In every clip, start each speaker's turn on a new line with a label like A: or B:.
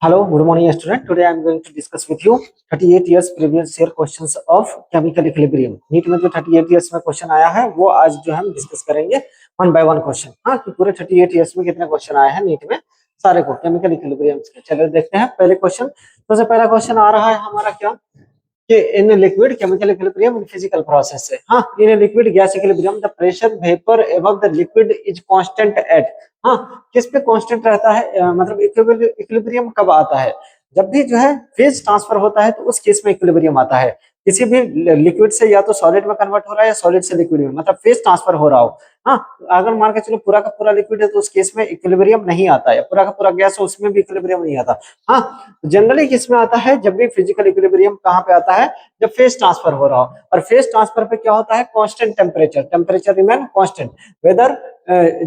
A: Hello, good morning, student. Today I am going to discuss with you 38 years previous year questions of chemical equilibrium. NEET में जो 38 years में question आया है वो आज जो हम डिस्कस करेंगे वन बाय वन क्वेश्चन। हाँ, कि पूरे 38 years में कितने क्वेश्चन आए हैं नीट में सारे को केमिकल इक्विलिब्रियम के। चलिए देखते हैं पहले क्वेश्चन। सबसे पहला क्वेश्चन आ रहा है हमारा क्या कि in liquid chemical equilibrium in physical process से। हाँ, in liquid gas equilibrium the pressure vapour above the liquid is constant eight. हाँ, किस पे कांस्टेंट रहता है, मतलब इक्विलिब्रियम कब आता है? जब भी जो है फेज ट्रांसफर होता है तो उस केस में इक्विलिब्रियम आता है। किसी भी लिक्विड से या तो सॉलिड में कन्वर्ट हो रहा है या सॉलिड से लिक्विड में, मतलब फेज ट्रांसफर हो रहा हो। हाँ, अगर मान के चलो पूरा का पूरा लिक्विड है तो उस केस में इक्विलिब्रियम नहीं आता है, पूरा का पूरा गैस है उसमें भी इक्विलिब्रियम नहीं आता। हाँ, जनरली किसमें आता है? जब भी फिजिकल इक्विलिब्रियम कहाँ पे आता है? जब फेज ट्रांसफर हो रहा हो। और फेज ट्रांसफर पे क्या होता है? Constant temperature remain constant, whether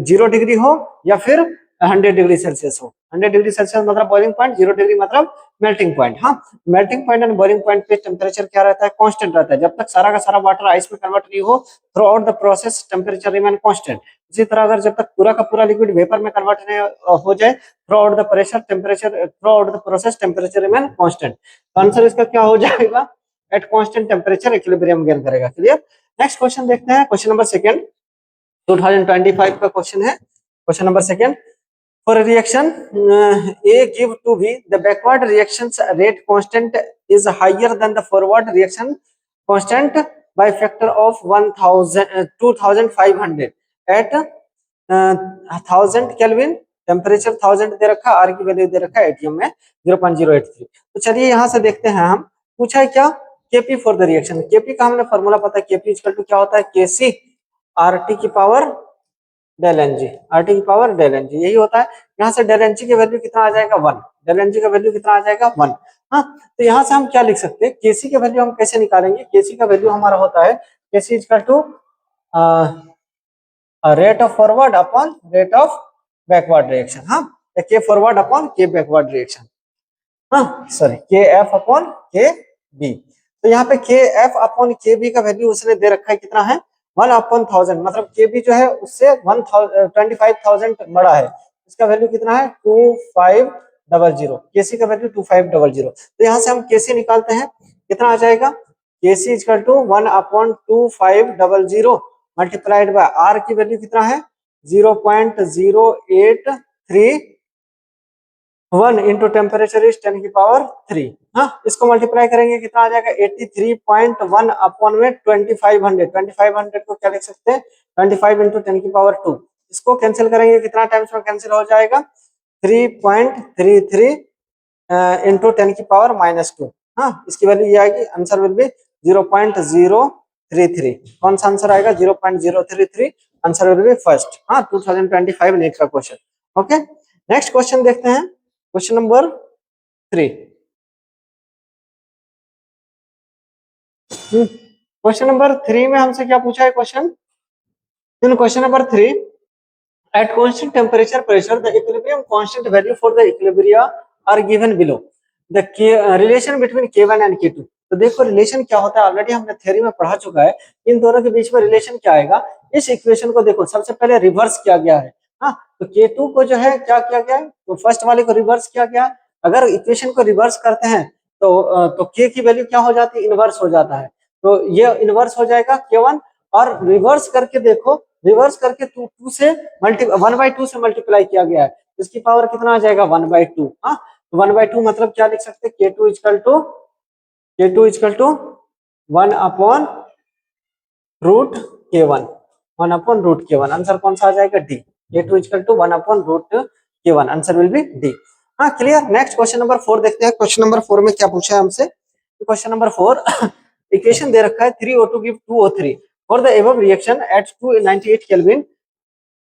A: 0 degree हो या फिर 100 डिग्री सेल्सियस हो। 100 डिग्री सेल्सियस मतलब बॉइलिंग पॉइंट, 0 डिग्री मतलब मेल्टिंग पॉइंट। हाँ, melting point and boiling point पे टेम्परेचर क्या रहता है? कांस्टेंट रहता है। जब तक सारा का सारा वाटर आइस में कन्वर्ट नहीं हो, through out the process temperature remain constant. इसी तरह अगर जब तक पूरा का पूरा लिक्विड वेपर में कन्वर्ट नहीं हो जाए, through out the pressure temperature through out the process temperature remain constant. तो आंसर इसका क्या हो जाएगा? At constant temperature equilibrium gain करेगा। क्लियर? नेक्स्ट क्वेश्चन देखते हैं, क्वेश्चन नंबर सेकंड, 2025 का क्वेश्चन है। Question number second, for a reaction A give to B, the backward reactions rate constant is higher than the forward reaction constant by factor of 2500 at 1000 Kelvin। Temperature 1000 दे रखा, are की value दे रखा है ATM में 0.083। तो चलिए यहाँ से देखते हैं, हम पूछा है क्या? KP for the reaction. KP का हमने फॉर्मूला पता है, केपी इक्वल टू क्या होता है? केसी आर टी की power del N G, R T की पावर डेल एन जी, यही होता है। यहाँ से डेल एन जी की वैल्यू कितना आ जाएगा? 1। डेल एन जी का वैल्यू कितना आ जाएगा? 1। हाँ, तो यहाँ से हम क्या लिख सकते हैं? केसी का वैल्यू हम कैसे निकालेंगे? केसी का वैल्यू हमारा होता है KC equal to rate of forward upon rate of backward reaction. हाँ, K forward upon K backward reaction. हाँ sorry, K F upon K B. तो यहाँ पे K F upon K B का वैल्यू उसने दे रखा है, कितना है? 1/1000, मतलब के बी जो है उससे 25,000 बड़ा है। इसका वैल्यू कितना है? 2500। केसी का वैल्यू 2500। तो यहाँ से हम केसी निकालते हैं, कितना आ जाएगा? KC equal to 1/2500 multiplied by R की वैल्यू कितना है? 0.0831 इंटू टेम्परेचर इज 10 की पावर 3। हाँ, इसको मल्टीप्लाई करेंगे कितना आ जाएगा? 83.1 अपॉन में 2500। 2500 को क्या लिख सकते हैं? 25 इंटू 10 की पावर 2। इसको कैंसिल करेंगे, कितना टाइम्स में कैंसिल हो जाएगा? 3.33 इंटू 10 की पावर -2। हाँ, इसकी वैल्यू ये आएगी, आंसर विल बी 0.033। कौन सा आंसर आएगा? 0.033। Answer will be first. हाँ, 2025 नीट का क्वेश्चन। ओके, नेक्स्ट क्वेश्चन देखते हैं, क्वेश्चन नंबर 3। क्वेश्चन नंबर 3 में हमसे क्या पूछा है question? In question number 3, at constant temperature pressure the equilibrium constant value for the equilibria are given below, the relation between k1 and k2। तो देखो relation क्या होता है, ऑलरेडी हमने थ्योरी में पढ़ा चुका है। इन दोनों के बीच में रिलेशन क्या आएगा? इस इक्वेशन को देखो, सबसे पहले रिवर्स किया गया है। हाँ, तो k2 को जो है क्या किया गया है? तो फर्स्ट वाले को रिवर्स किया गया। अगर इक्वेशन को रिवर्स करते हैं तो k की वैल्यू क्या हो जाती है? इनवर्स हो जाता है। तो ये इनवर्स हो जाएगा k1, और रिवर्स करके देखो, रिवर्स करके 2 से 1/2 से मल्टीप्लाई किया गया है। इसकी पावर कितना आ जाएगा? 1/2। हाँ, तो 1/2 मतलब क्या लिख सकते हैं? k2 equal to 1 upon root k1। 1 upon root k1। Answer कौन सा आ जाएगा? D. k2 equal to 1 upon root k1। Answer will be D. हाँ, क्लियर। नेक्स्ट क्वेश्चन नंबर 4 देखते हैं। क्वेश्चन नंबर 4 में क्या पूछा है हमसे? क्वेश्चन नंबर 4, इक्वेशन दे रखा है 3O2 give 2O3 for the above reaction at 298 kelvin.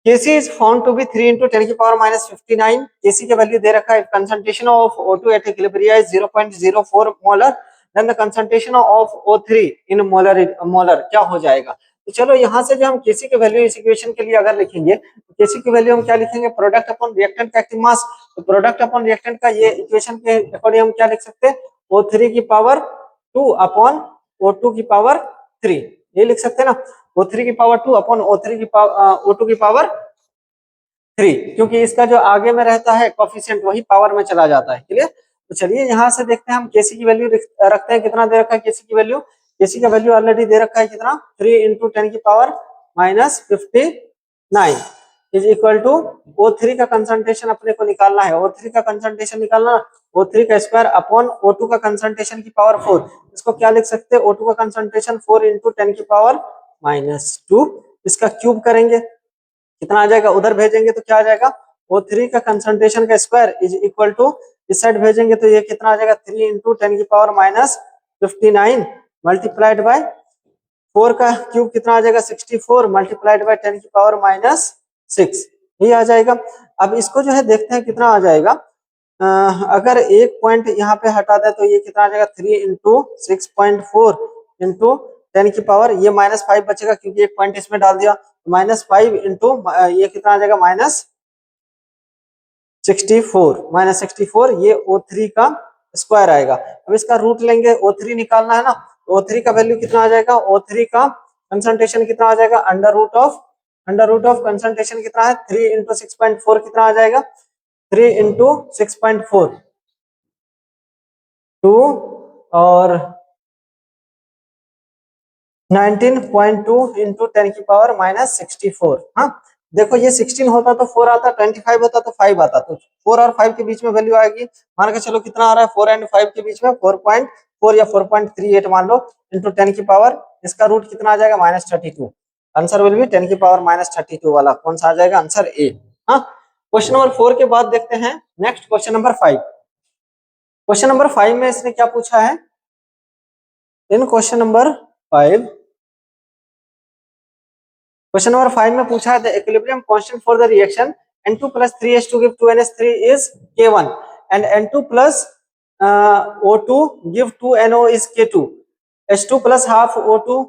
A: Kc is found to be 3 into 10 की पावर -59। Kc का वैल्यू दे रखा है। Concentration of O2 at equilibrium is 0.04 molar, then the concentration of O3 in molar क्या हो जाएगा? तो चलो यहाँ से जो हम Kc की वैल्यू इस इक्वेशन के लिए अगर लिखेंगे तो Kc की वैल्यू हम क्या लिखेंगे? प्रोडक्ट अपॉन रिएक्टेंट का एक्टिव मास। तो प्रोडक्ट अपॉन रिएक्टेंट का ये इक्वेशन के अकॉर्डिंग हम क्या लिख सकते हैं? O3 की पावर 2 अपॉन O2 की पावर 3, ये लिख सकते हैं ना। O3 की पावर 2 अपॉन O3 की पावर O2 की पावर 3, क्योंकि इसका जो आगे में रहता है कोफिशिएंट वही पावर में चला जाता है। क्लियर? तो चलिए यहाँ से देखते हैं हम केसी की वैल्यू रखते हैं। कितना दे रखा है केसी की वैल्यू? केसी का वैल्यू ऑलरेडी दे रखा है कितना, 3 इंटू 10 की power minus 59 is equal to O3 का कंसंट्रेशन अपने को निकालना है। O3 का कंसंट्रेशन निकालना, O3 का स्क्वायर अपॉन O2 का कंसंट्रेशन की पावर 4। इसको क्या लिख सकते हैं? O2 का कंसंट्रेशन 4 इंटू 10 की पावर माइनस 2। इसका क्यूब करेंगे, कितना आ जाएगा? उधर भेजेंगे तो क्या आ जाएगा? O3 का कंसंट्रेशन का स्क्वायर इज इक्वल टू, इस साइड भेजेंगे तो ये कितना आ जाएगा? 3 इंटू 10 की पावर माइनस 59 मल्टीप्लाइड बाय 4 का क्यूब कितना आ जाएगा? 64 मल्टीप्लाइड बाय 10 की पावर माइनस 6, ये आ जाएगा। अब इसको जो है देखते हैं कितना आ जाएगा। अगर एक पॉइंट यहाँ पे हटा दे तो ये कितना आ जाएगा? 3 इंटू 6.4 इंटू 10 की पावर, ये -5 बचेगा क्योंकि एक पॉइंट इसमें डाल दिया। -5 इंटू ये कितना आ जाएगा? -64 ये O3 का स्क्वायर आएगा। अब इसका रूट लेंगे, O3 निकालना है ना, O3 का वैल्यू कितना आ जाएगा? O3 का कंसंट्रेशन कितना आ जाएगा? अंडर रूट ऑफ कंसंट्रेशन कितना है? 3 इंटू 6.4 कितना आ जाएगा? 3 इंटू 6.4 2 और 19.2 इंटू 10 की पावर माइनस 64। हाँ देखो ये 16 होता तो 4 आता, 25 होता तो 5 आता, तो 4 और 5 के बीच में वैल्यू आएगी। मान के चलो कितना आ रहा है? 4 एंड 5 के बीच में 4.4 या 4.38 मान लो इंटू 10 की पावर, इसका रूट कितना आ जाएगा? -32। आंसर विल बी 10 की पावर -32 वाला। कौन सा आ जाएगा? Answer A. हाँ, क्वेश्चन नंबर 4 के बाद देखते हैं next question number 5। Question number 5 में इसने क्या पूछा है? इन क्वेश्चन नंबर 5 में पूछा है the equilibrium constant for the reaction N2 plus 3H2 give 2NH3 is K1 and N2 plus O2 give 2NO is K2, H2 plus half O2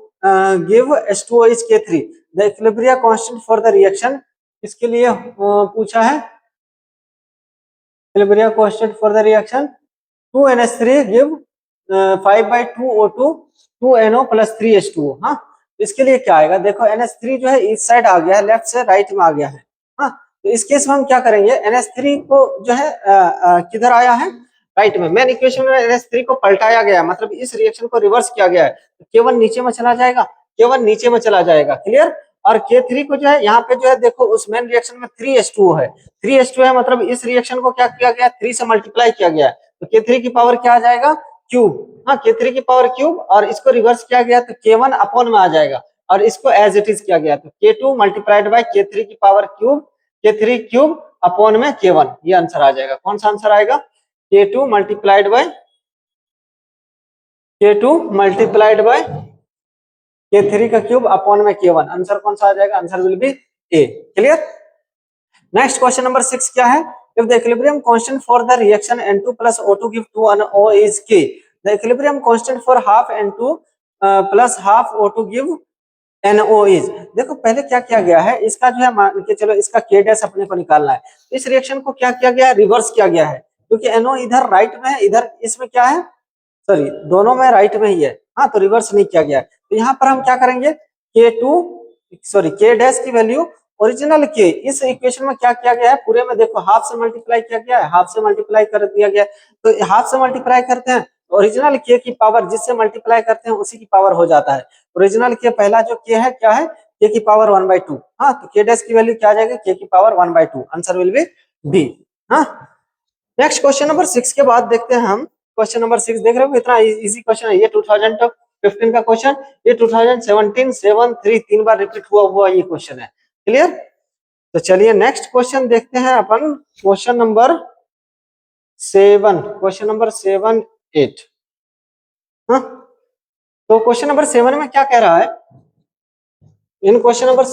A: give H2O is K3। The equilibrium constant for the reaction, इसके लिए पूछा है equilibrium constant for the reaction 2NH3 give 5/2 O2 2NO plus 3H2O। हाँ, इसके लिए क्या आएगा? देखो NH3 जो है इस साइड आ गया है, लेफ्ट से राइट में आ गया है। हाँ, तो इस केस में हम क्या करेंगे? NH3 को जो है किधर आया है? राइट में। मेन इक्वेशन में NH3 को पलटाया गया, मतलब इस रिएक्शन को रिवर्स किया गया है। तो K1 नीचे में चला जाएगा, K1 नीचे में चला जाएगा, क्लियर। और K3 को जो है यहाँ पे जो है देखो उस मेन रिएक्शन में 3H2O है, 3H2 है, मतलब इस रिएक्शन को क्या किया गया? 3 से मल्टीप्लाई किया गया है, तो K3 की पावर क्या आ जाएगा? क्यूब। हाँ, K3 की पावर क्यूब, और इसको रिवर्स किया गया तो K1 अपॉन में आ जाएगा, और इसको एज इट इज किया गया तो K2 मल्टीप्लाइड बाय K3 की power cube, K3 cube upon में K1, ये आंसर आ जाएगा। कौन सा आंसर आएगा? K2 मल्टीप्लाइड बाय K3 का क्यूब अपॉन में K1। आंसर कौन सा आ जाएगा? Answer will be A, clear. Next question number 6 क्या है? If the equilibrium constant for the reaction N2 plus O2 give 2NO is K, the equilibrium constant for half N2 plus half O2 give NO is। देखो पहले क्या किया गया है, इसका जो है मान के चलो इसका K डैश अपने को निकालना है। इस रिएक्शन को क्या किया गया है? रिवर्स किया गया है, क्योंकि NO इधर राइट में है, इधर इसमें क्या है? सॉरी, दोनों में राइट में ही है। हाँ, तो रिवर्स नहीं किया गया है। तो यहाँ पर हम क्या करेंगे? K डैश की वैल्यू ओरिजिनल K, इस इक्वेशन में क्या किया गया है? पूरे में देखो हाफ से मल्टीप्लाई किया गया है, हाफ से मल्टीप्लाई कर दिया गया है। तो हाफ से मल्टीप्लाई करते हैं, ओरिजिनल K की पावर जिससे मल्टीप्लाई करते हैं उसी की पावर हो जाता है। ओरिजिनल K पहला जो K है क्या है? K की पावर 1/2। हाँ, तो K डैश की वैल्यू क्या आ जाएगी? K की power 1/2। Answer will be B. हाँ, नेक्स्ट क्वेश्चन नंबर 6 के बाद देखते हैं हम क्वेश्चन नंबर 6। देख रहे हो कितना इजी क्वेश्चन है ये? 2015 का क्वेश्चन, ये 2017 7 3 3 बार रिपीट हुआ ये क्वेश्चन है, क्लियर। तो चलिए नेक्स्ट क्वेश्चन देखते हैं अपन, क्वेश्चन नंबर 7 8। हाँ, तो क्वेश्चन नंबर 7 में क्या कह रहा है? इन क्वेश्चन नंबर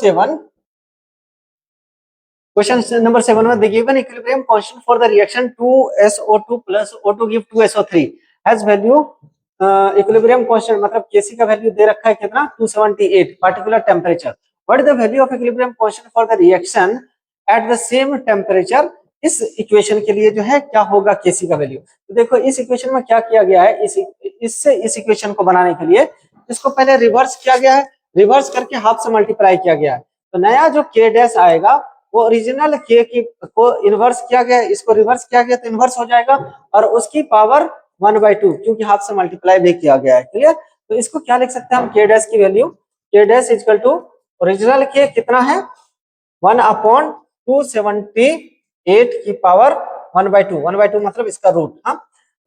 A: 7 में the given equilibrium constant for the reaction 2SO2 plus O2 give 2SO3 has value equilibrium constant, मतलब Kc का वैल्यू दे रखा है कितना? 278 particular temperature। What is the value of equilibrium constant for the reaction at the same temperature? इस equation के लिए जो है क्या होगा Kc का वैल्यू? तो देखो इस इक्वेशन में क्या किया गया है, इस इक्वेशन को बनाने के लिए इसको पहले रिवर्स किया गया है, रिवर्स करके हाफ से मल्टीप्लाई किया गया है। तो नया जो K डैश आएगा वो ओरिजिनल के की को इन्वर्स किया गया, इसको रिवर्स किया गया तो इन्वर्स हो जाएगा, और उसकी पावर 1/2 क्योंकि हाफ से मल्टीप्लाई भी किया गया है। क्लियर? तो इसको क्या लिख सकते हैं हम, के डैश की वैल्यू, के डैश इक्वल टू ओरिजिनल के कितना है 1/278 की पावर 1/2, 1/2 मतलब इसका रूट। हाँ,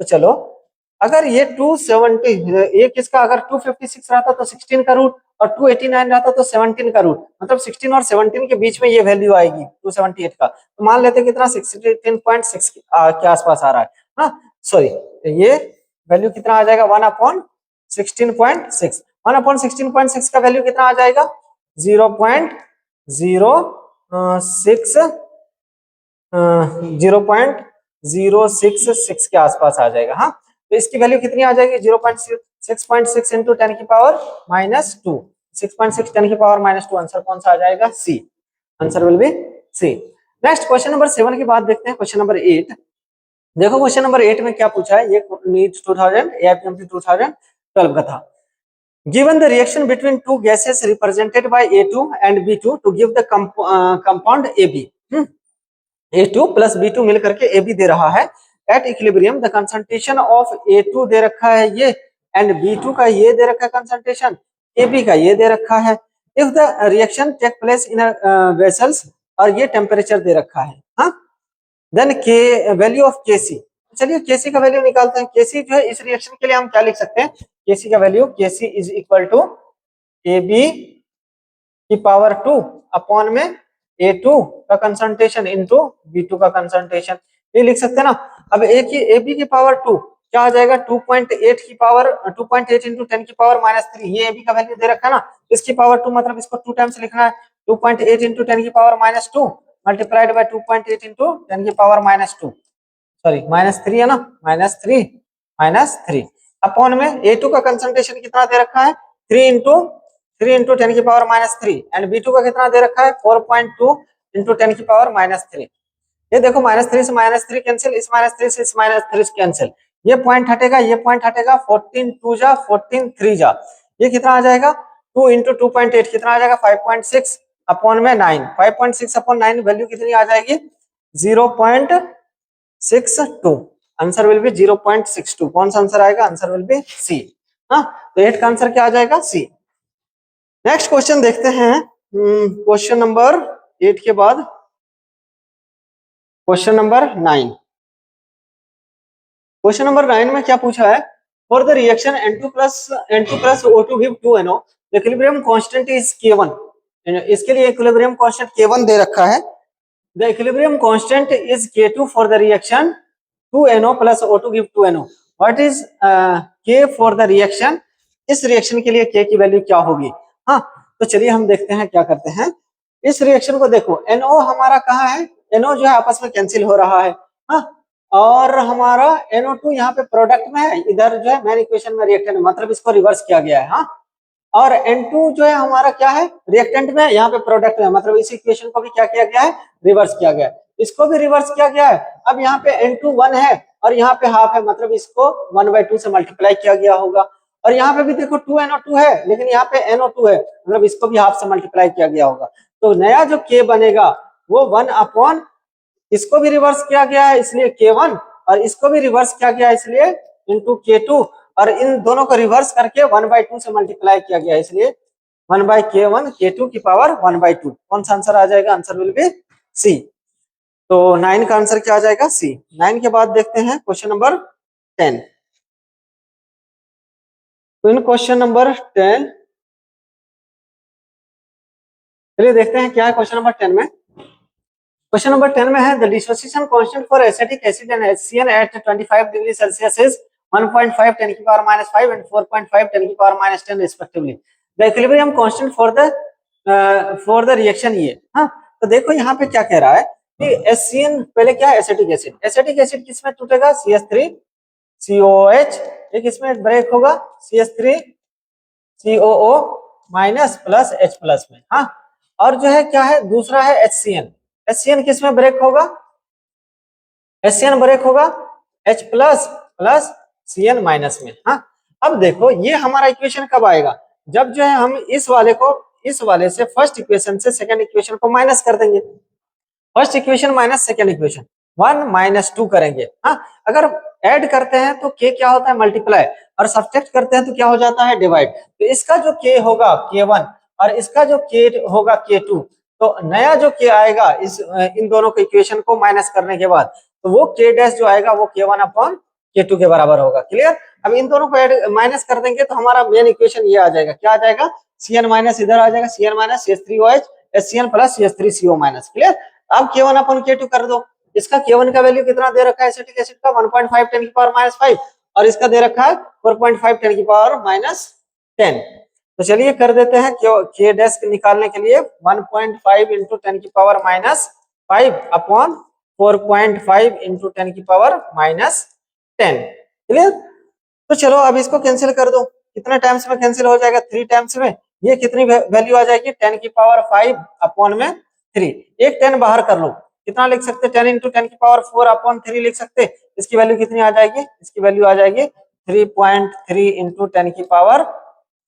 A: तो चलो अगर ये 270 एक इसका अगर 256 रहता तो 16 का रूट, और 289 रहता तो 17 का रूट, मतलब 16 और 17 के बीच में ये वैल्यू आएगी 278 का। तो मान लेते हैं कितना 16.6 के आसपास आ रहा है। हाँ सॉरी, ये वैल्यू कितना आ जाएगा 1/16.6, 1/16.6 का वैल्यू कितना आ जाएगा 0.066 के आसपास आ जाएगा। हाँ, तो इसकी वैल्यू कितनी आ जाएगी 0.6 इंटू 10 की पावर -2, 6.6 10 की पावर -2। आंसर कौन सा आ जाएगा, C. Answer will be C. Next question number 7 की बात देखते हैं। क्वेश्चन नंबर 8 देखो, क्वेश्चन नंबर 8 में क्या पूछा है, ये नीट 2000 AIPMT 2012 का था। Given the reaction between two gases represented by A2 and B2 to give the compound AB, A2 plus B2 मिल करके AB दे रहा है। At equilibrium the concentration of A2 दे रखा है ये, एंड B2 का ये दे रखा है कंसंट्रेशन, AB का ये दे रखा है। If the reaction take place in vessels, और ये टेम्परेचर दे रखा है। हाँ, then K value of Kc, चलिए Kc का वैल्यू निकालते हैं। Kc जो है इस रिएक्शन के लिए हम क्या लिख सकते हैं, Kc का value Kc is equal to AB की पावर 2 अपॉन में A2 का कंसंट्रेशन इनटू B2 का कंसंट्रेशन, ये लिख सकते हैं ना। अब A की AB की पावर 2 क्या आ जाएगा 2.8 की पावर 2.8 इंटू 10 की पावर -3, ये AB का वैल्यू दे रखा है ना, इसकी पावर 2 मतलब इसको 2 टाइम्स लिखना है, 2.8 इंटू 10 की पावर -2 मल्टीप्लाइड बाय 2.8 इंटू 10 की पावर -2, सॉरी -3 है ना, -3 अपॉन में A2 का कंसंट्रेशन कितना दे रखा है 3 इंटू 10 की पावर -3, एंड B2 का कितना दे रखा है 4.2 इंटू 10 की पावर -3। ये देखो -3 से -3 कैंसिल, इस -3 से इस -3 कैंसिल, ये पॉइंट हटेगा, ये पॉइंट हटेगा, 14 2 जा 14 3 जा, ये कितना आ जाएगा 2 इंटू 2.8 कितना आ जाएगा 5.6 अपॉन में 9, 5.6 अपॉन 9 वैल्यू कितनी आ जाएगी 0.62। Answer will B 0.62। कौन सा आंसर आएगा, आंसर विल बी सी। हाँ, तो 8 का आंसर क्या आ जाएगा, सी। नेक्स्ट क्वेश्चन देखते हैं। क्वेश्चन नंबर 8 के बाद क्वेश्चन नंबर 9। क्वेश्चन नंबर 9 में क्या पूछा है, for the reaction N2 + O2 give 2NO, the equilibrium constant is K1। इसके लिए इक्विलिब्रियम कांस्टेंट K1 दे रखा है। The equilibrium constant is K2 for the reaction 2NO + O2 give 2NO। What is K for the reaction, इस reaction के लिए K की value क्या होगी। हाँ, तो चलिए हम देखते हैं क्या करते हैं। इस रिएक्शन को देखो, NO हमारा कहाँ है, NO जो है आपस में कैंसिल हो रहा है। हाँ, और हमारा NO2 यहाँ पे प्रोडक्ट में है, इधर जो है मेन इक्वेशन में रिएक्टेंट, मतलब इसको रिवर्स किया गया है। हाँ, और N2 जो है हमारा क्या है रिएक्टेंट में, यहाँ पे प्रोडक्ट में, मतलब इस इक्वेशन को भी क्या किया गया है, रिवर्स किया गया है, इसको भी रिवर्स किया गया है। अब यहाँ पे N2 1 है और यहाँ पे हाफ है, मतलब इसको 1/2 से मल्टीप्लाई किया गया होगा। और यहाँ पे भी देखो 2NO2 है, लेकिन यहाँ पे NO2 है, मतलब इसको भी हाफ से मल्टीप्लाई किया गया होगा। तो नया जो K बनेगा वो 1 अपॉन, इसको भी रिवर्स किया गया है इसलिए K1, और इसको भी रिवर्स किया गया है इसलिए इंटू K2, और इन दोनों को रिवर्स करके 1/2 से मल्टीप्लाई किया गया है, इसलिए 1/K1 K2 की पावर 1/2। कौन सा आंसर आ जाएगा, आंसर विल बी सी। तो 9 का आंसर क्या आ जाएगा, सी। 9 के बाद देखते हैं क्वेश्चन नंबर 10। तो इन क्वेश्चन नंबर 10 चलिए देखते हैं क्या है क्वेश्चन नंबर 10 में। क्वेश्चन नंबर 10 में है the dissociation constant for acetic acid and HCl at 25 degree Celsius is 1.5 10 की पावर -5 एंड 4.5 10 की power -10 respectively. The equilibrium constant for the reaction ये। हाँ, तो देखो यहाँ पे क्या कह रहा है कि HCl पहले क्या है एसिटिक एसिड, एसिटिक एसिड किसमें टूटेगा CH3 COOH, एक इसमें ब्रेक होगा CH3 COO minus plus H plus में। हाँ, और जो है क्या है दूसरा है HCl, HCl किस में ब्रेक होगा, HCl ब्रेक होगा H plus plus Cl minus में। हाँ, अब देखो ये हमारा इक्वेशन कब आएगा, जब जो है हम इस वाले को इस वाले से फर्स्ट इक्वेशन से सेकंड इक्वेशन को माइनस कर देंगे। First equation minus second equation, 1 minus 2 करेंगे। हाँ, अगर ऐड करते हैं तो k क्या होता है मल्टीप्लाई, और सब्ट्रैक्ट करते हैं तो क्या हो जाता है डिवाइड। तो इसका जो k होगा k1 और इसका जो k होगा k2, तो नया जो k आएगा इस इन दोनों को इक्वेशन को माइनस करने के बाद, तो वो k डैश जो आएगा वो k1 अपॉन k2 के बराबर होगा। क्लियर। अब इन दोनों को ऐड माइनस कर देंगे तो हमारा मेन इक्वेशन ये आ जाएगा, क्या आ जाएगा, Cn माइनस इधर आ जाएगा, Cn minus CH3OH HCl plus CH3CO minus. Clear. अब k1 अपॉन k2 कर दो, इसका k1 का वैल्यू कितना दे रखा है एसिटिक एसिड का 1.5 10 की पावर -5, और इसका दे रखा है 4.5 10 की पावर -10। तो चलिए कर देते हैं k डैश निकालने के लिए 1.5 इंटू 10 की पावर -5 अपॉन 4.5 इंटू 10 की पावर -10। क्लियर। तो चलो अब इसको कैंसिल कर दो, कितने टाइम्स में कैंसिल हो जाएगा, 3 टाइम्स में। ये कितनी वैल्यू आ जाएगी 10 की पावर 5 अपॉन में 3, एक 10 बाहर कर लो, कितना लिख सकते हैं 10 इंटू 10 की पावर 4 अपॉन 3 लिख सकते हैं। इसकी वैल्यू कितनी आ जाएगी, इसकी वैल्यू आ जाएगी 3.3 इंटू 10 की पावर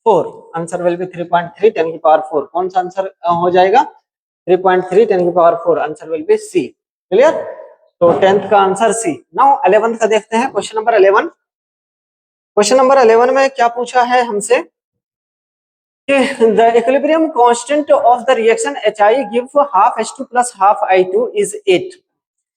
A: 4। आंसर विल बी 3.3 10 की पावर 4। कौन सा आंसर हो जाएगा 3.3 10 की power 4, answer will be C. Clear. तो 10th का आंसर सी। नाउ 11th का देखते हैं, क्वेश्चन नंबर 11। क्वेश्चन नंबर 11 में क्या पूछा है हमसे, the equilibrium constant of the reaction HI give half H2 plus half I2 is 8।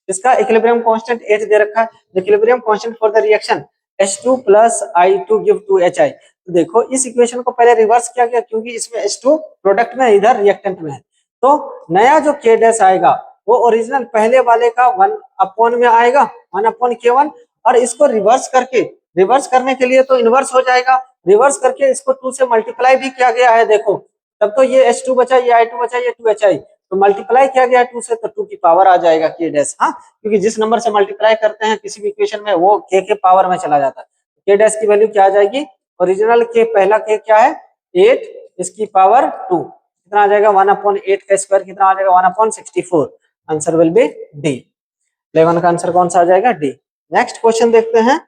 A: इसका इक्विलिब्रियम कांस्टेंट 8 दे रखा है। Equilibrium constant for the reaction H2 plus I2 give 2 HI। तो देखो इस इक्वेशन को पहले रिवर्स किया गया, क्योंकि इसमें H2 प्रोडक्ट में, इधर रिएक्टेंट में है। तो नया जो K डैश आएगा वो ओरिजिनल पहले वाले का 1 अपॉन में आएगा, 1 अपॉन K1, और इसको रिवर्स करके, रिवर्स करने के लिए तो इनवर्स हो जाएगा, रिवर्स करके इसको 2 से मल्टीप्लाई भी किया गया है। देखो तब तो ये H2 बचा, ये I2 बचा, ये 2HI, तो मल्टीप्लाई किया गया 2 से, तो 2 की पावर आ जाएगा K डैश। हाँ, क्योंकि जिस नंबर से मल्टीप्लाई करते हैं किसी भी इक्वेशन में वो K के पावर में चला जाता है। K डैश की वैल्यू क्या आ जाएगी, ओरिजिनल K पहला K क्या है 8, इसकी पावर 2, कितना आ जाएगा 1 अपॉन 8 का स्क्वायर कितना आ जाएगा 1 upon 64। Answer will be D. 11 का आंसर कौन सा आ जाएगा, डी। नेक्स्ट क्वेश्चन देखते हैं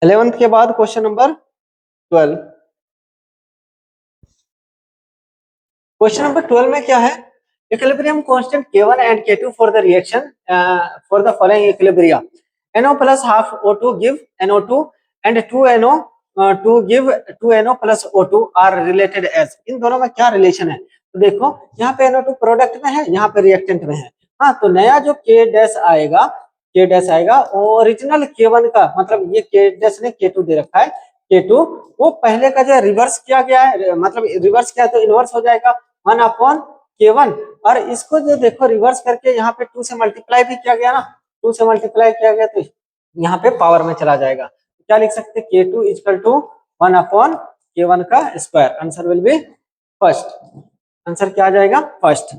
A: 11th के बाद क्वेश्चन नंबर 12। क्वेश्चन नंबर 12 में क्या है, equilibrium constant K1 and K2 for the reaction for the following equilibrium NO plus half O2 give NO2 and 2NO to give 2NO plus O2 are related as। इन दोनों में क्या relation है, तो देखो यहाँ पे NO2 प्रोडक्ट में है, यहाँ पे रिएक्टेंट में है। हाँ, तो नया जो K डैश आएगा, K डैश आएगा ओरिजिनल K1 का, मतलब ये K डैश ने K2 दे रखा है, K2 वो पहले का जो रिवर्स किया गया है, मतलब रिवर्स किया तो इनवर्स हो जाएगा 1 अपॉन K1, और इसको जो देखो रिवर्स करके यहाँ पे 2 से मल्टीप्लाई भी किया गया ना, 2 से मल्टीप्लाई किया गया तो यहाँ पे पावर में चला जाएगा। क्या लिख सकते हैं K2 equal to 1 upon K1 का square. Answer will be first. Answer क्या आ जाएगा, फर्स्ट।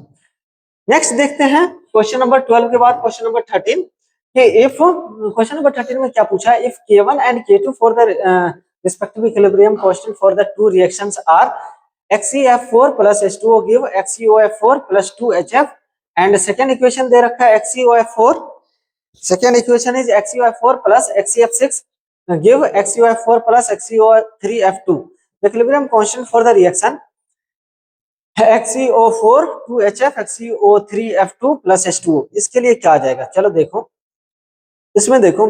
A: नेक्स्ट देखते हैं क्वेश्चन नंबर 12 के बाद क्वेश्चन नंबर 13 कि इफ, क्वेश्चन नंबर 13 में क्या पूछा है, if K1 and K2 for the respective equilibrium constant for the two reactions are XeF4 plus H2O give XeOF4 plus 2HF, and second equation दे रखा है XeOF4, second equation is XeOF4 plus XeF6 give XeOF4 plus XeO3F2। the equilibrium constant for the reaction XeO4 2HF XeO3F2 plus H2O, इसके लिए क्या आ जाएगा, चलो देखो इसमें देखो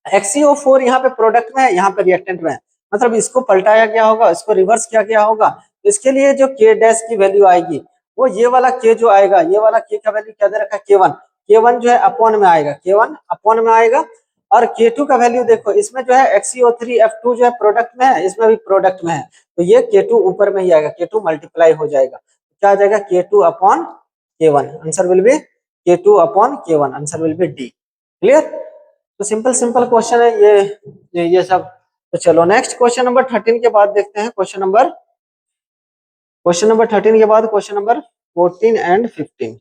A: XeO4 यहाँ पे प्रोडक्ट में है, यहाँ पे रिएक्टेंट में है, मतलब इसको पलटाया गया होगा, इसको रिवर्स किया गया होगा। तो इसके लिए जो K डैश की वैल्यू आएगी वो ये वाला K जो आएगा, ये वाला K का वैल्यू क्या दे रखा है K1, K1 जो है अपॉन में आएगा, K1 अपॉन में आएगा, और K2 का वैल्यू देखो इसमें जो है XeO3F2 जो है प्रोडक्ट में है, इसमें भी प्रोडक्ट में है, तो ये K2 ऊपर में ही आएगा, K2 मल्टीप्लाई हो जाएगा, क्या आ जाएगा K2 upon K1। Answer will B K2 upon K1, answer will be D. Clear. तो सिंपल सिंपल क्वेश्चन है ये सब। तो चलो नेक्स्ट क्वेश्चन नंबर 13 के बाद देखते हैं क्वेश्चन नंबर 13 के बाद question number 14 and 15।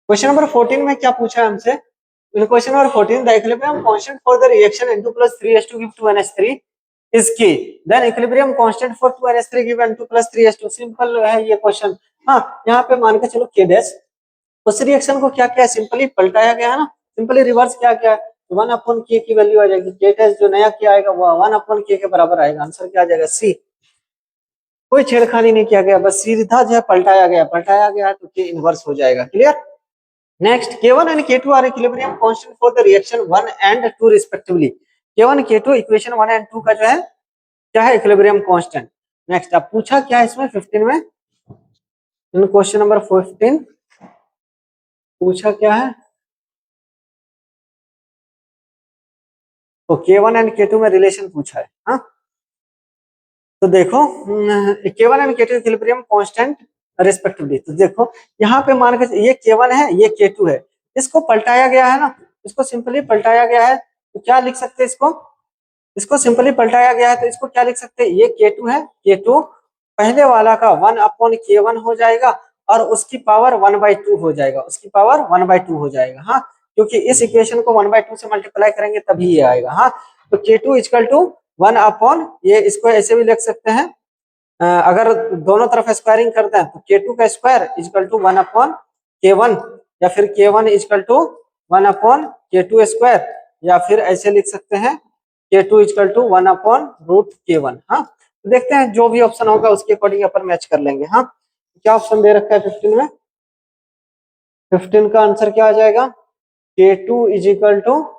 A: Question number 14 में क्या पूछा है हमसे, question number 14 the equilibrium constant for the reaction N2 plus 3H2 give 2NH3 is K, then equilibrium constant for 2NH3 give N2 plus 3H2। Simple है ये question. हाँ, यहाँ पे मान के चलो K डैश, उस रिएक्शन को क्या क्या है सिंपली पलटाया गया है ना, सिंपली रिवर्स क्या क्या है, 1 अपॉन K की वैल्यू आ जाएगी, K टेस्ट जो नया K आएगा वो 1 अपॉन K के बराबर आएगा। आंसर क्या आ जाएगा, सी। कोई छेड़खानी नहीं किया गया, बस सीधा जो है पलटाया गया तो के इनवर्स हो जाएगा। Clear. Next, K1 and K2 are equilibrium constant for the reaction 1 and 2 respectively. K1 K2 equation 1 and 2 का जो है क्या है, इक्विलिब्रियम कांस्टेंट। नेक्स्ट, अब पूछा क्या है इसमें 15 में, इन क्वेश्चन नंबर 15 पूछा क्या है, तो K1 एंड K2 में रिलेशन पूछा है। हाँ, तो देखो K1 and K2 equilibrium constant respectively. तो देखो यहाँ पे मान के ये K1 है, ये K2 है, इसको पलटाया गया है ना, इसको सिंपली पलटाया गया है, तो क्या लिख सकते हैं इसको, इसको सिंपली पलटाया गया है तो इसको क्या लिख सकते हैं, ये K2 है, K2 पहले वाला का 1/K1 हो जाएगा और उसकी पावर 1/2 हो जाएगा, उसकी पावर 1/2 हो जाएगा। हाँ, क्योंकि इस इक्वेशन को 1/2 से मल्टीप्लाई करेंगे तभी ये आएगा। हाँ, तो K2 इक्वल टू 1 ये, इसको ऐसे भी लिख सकते हैं, अगर दोनों तरफ स्क्वायरिंग करते हैं तो K2 का स्क्वायर इक्वल टू 1/K1, या फिर K1 equal to 1/K2 square, या फिर ऐसे लिख सकते हैं K2 इक्वल टू 1/√K1। हाँ, तो देखते हैं जो भी ऑप्शन होगा उसके अकॉर्डिंग अपन मैच कर लेंगे। हाँ, क्या ऑप्शन दे रखा है 15 में, 15 का आंसर क्या आ जाएगा, K2 is equal to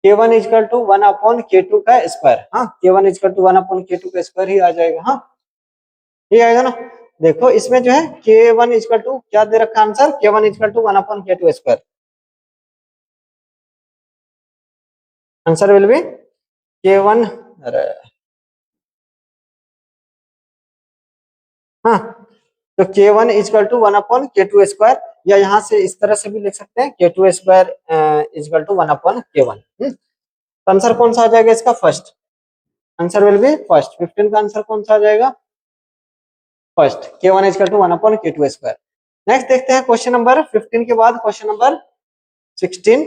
A: K1 equal to 1/K2 का स्क्वायर। हाँ, K1 इक्वल टू 1/K2 का स्क्वायर ही आ जाएगा। हाँ, ये आएगा ना। देखो इसमें जो है K1 इक्वल टू क्या दे रखा answer, K1 equal to 1/K2 square, answer will be K1। अरे हाँ, तो K1 equal to 1/K2 square, या यहाँ से इस तरह से भी लिख सकते हैं K2 square equal to 1/K1। तो आंसर कौन सा आ जाएगा इसका, first, answer will be first. 15 का आंसर कौन सा आ जाएगा, first, K1 equal to 1/K2 square. Next देखते हैं क्वेश्चन नंबर 15 के बाद क्वेश्चन नंबर 16।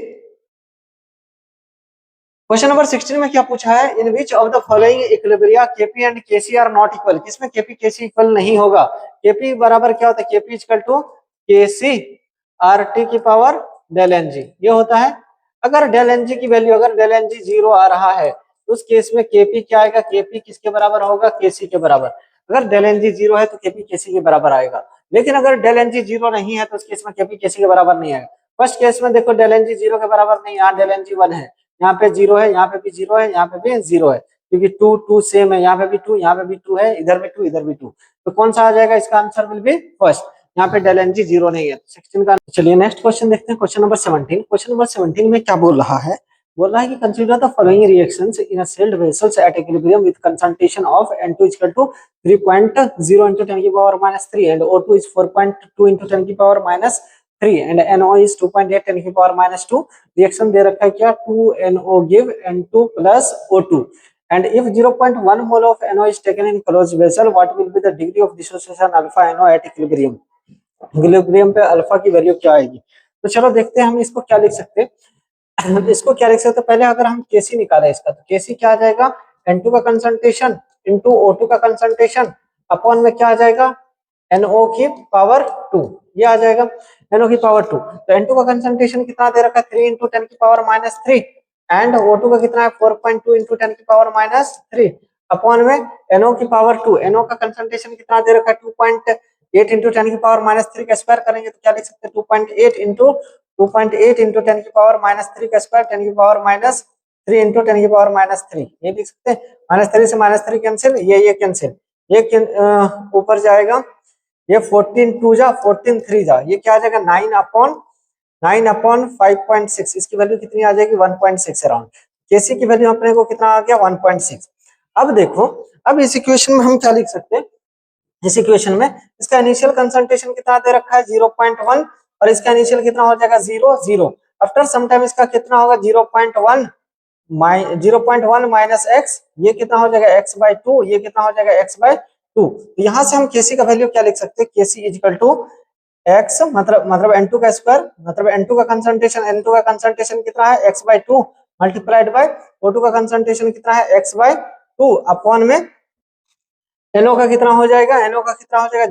A: क्वेश्चन नंबर 16 में क्या पूछा है, in which of the following equilibria KP and KC are not equal. किसमें केपी केसी इक्वल नहीं होगा, केपी बराबर क्या होता है, KP equal to KC R T की पावर डेल एन जी, ये होता है। अगर डेल एन जी की वैल्यू, अगर डेल एन जी 0 आ रहा है तो उस केस में केपी क्या आएगा, केपी किसके बराबर होगा, केसी के बराबर। अगर डेल एन जी 0 है तो केपी केसी के बराबर आएगा, लेकिन अगर डेल एन जी 0 नहीं है तो उस केस में केपी केसी के बराबर नहीं आएगा। फर्स्ट केस में देखो डेल एन जी 0 के बराबर नहीं, यहाँ डेल एन जी 1 है, यहाँ पे 0 है, यहाँ पे भी 0 है, यहाँ पे भी 0 है, क्योंकि 2 2 सेम है, यहाँ पे भी 2, यहाँ पे भी 2 है, इधर भी 2, इधर भी 2, तो कौन सा आ जाएगा, इसका आंसर विल बी फर्स्ट। यहाँ पे डेल एन जी 0 नहीं है, 16 का। चलिए नेक्स्ट क्वेश्चन देखते हैं, क्वेश्चन नंबर 17। क्वेश्चन नंबर 17 में क्या बोल रहा है, बोल रहा है कि consider the following reactions in a sealed vessels at equilibrium with concentration of N2 equal to 3.0 into 10 की power -3 and O2 is 4.2 into 10 की पावर -3 and NO is 2.8 10 की पावर -2। रिएक्शन दे रखा है क्या, 2NO give N2 plus O2 and if 0.1 mole of NO is taken in closed vessel, what will be the degree of dissociation alpha NO at equilibrium। Equilibrium पे alpha की value क्या आएगी। तो चलो देखते हैं हम इसको क्या लिख सकते हैं, इसको क्या लिख सकते हैं, पहले अगर हम केसी निकाले इसका, तो केसी क्या आ जाएगा, N2 का कंसंट्रेशन इनटू O2 का कंसंट्रेशन अपॉन में क्या आ जाएगा, NO की पावर 2, ये आ जाएगा NO की पावर 2। तो N2 का कंसंट्रेशन कितना दे रखा है, 3 into 10 की पावर -3 एंड O2 का कितना है, 4.2 into 10 की पावर -3 अपॉन में NO की पावर 2। NO का कंसंट्रेशन कितना दे रखा है, 2.8 into 10 की पावर -3 का स्क्वायर करेंगे तो क्या लिख सकते हैं, 2.8 into 10 की पावर -3 का स्क्वायर, 10 की पावर -3 into 10 की पावर -3, ये लिख सकते हैं। -3 से -3 कैंसिल, ये कैंसिल, ये ऊपर जाएगा, ये 14 2 जा 14 3 जा, ये क्या आ जाएगा, 9/5.6, इसकी वैल्यू कितनी आ जाएगी, 1.6 अराउंड। केसी की वैल्यू अपने को कितना आ गया, 1.6। अब देखो, अब इस इक्वेशन में हम क्या लिख सकते हैं, इस इक्वेशन में इसका इनिशियल कंसंट्रेशन कितना दे रखा है, 0.1 और इसका इनिशियल कितना हो जाएगा, 0 0। आफ्टर सम टाइम इसका कितना होगा, 0.1 माइनस एक्स, ये कितना हो जाएगा x/2, ये कितना हो जाएगा x/2। तो यहाँ से हम केसी का वैल्यू क्या लिख सकते हैं, केसी इक्वल टू एक्स, मतलब N2 का स्क्वायर, मतलब N2 का कंसंट्रेशन कितना है, x/2 मल्टीप्लाइड बाय O2 का कंसंट्रेशन कितना है, x/2 अपॉन में NO का कितना हो जाएगा, NO का कितना हो जाएगा,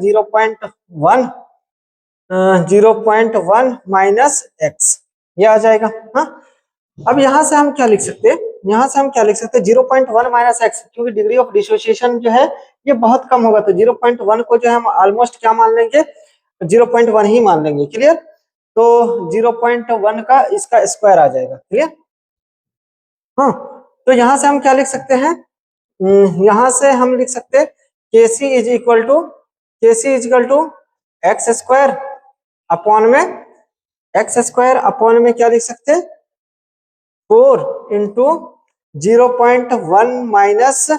A: 0.1 माइनस एक्स, ये आ जाएगा। हाँ, अब यहां से हम क्या लिख सकते हैं, यहाँ से हम क्या लिख सकते हैं 0.1 माइनस एक्स, क्योंकि डिग्री ऑफ डिसोसिएशन जो है ये बहुत कम होगा, तो 0.1 को जो है हम ऑलमोस्ट क्या मान लेंगे, 0.1 ही मान लेंगे। क्लियर? तो 0.1 का इसका स्क्वायर आ जाएगा। क्लियर? हाँ, तो यहाँ से हम क्या लिख सकते हैं, यहाँ से हम लिख सकते हैं K C is equal to x square upon में क्या लिख सकते हैं 4 इंटू 0.1 माइनस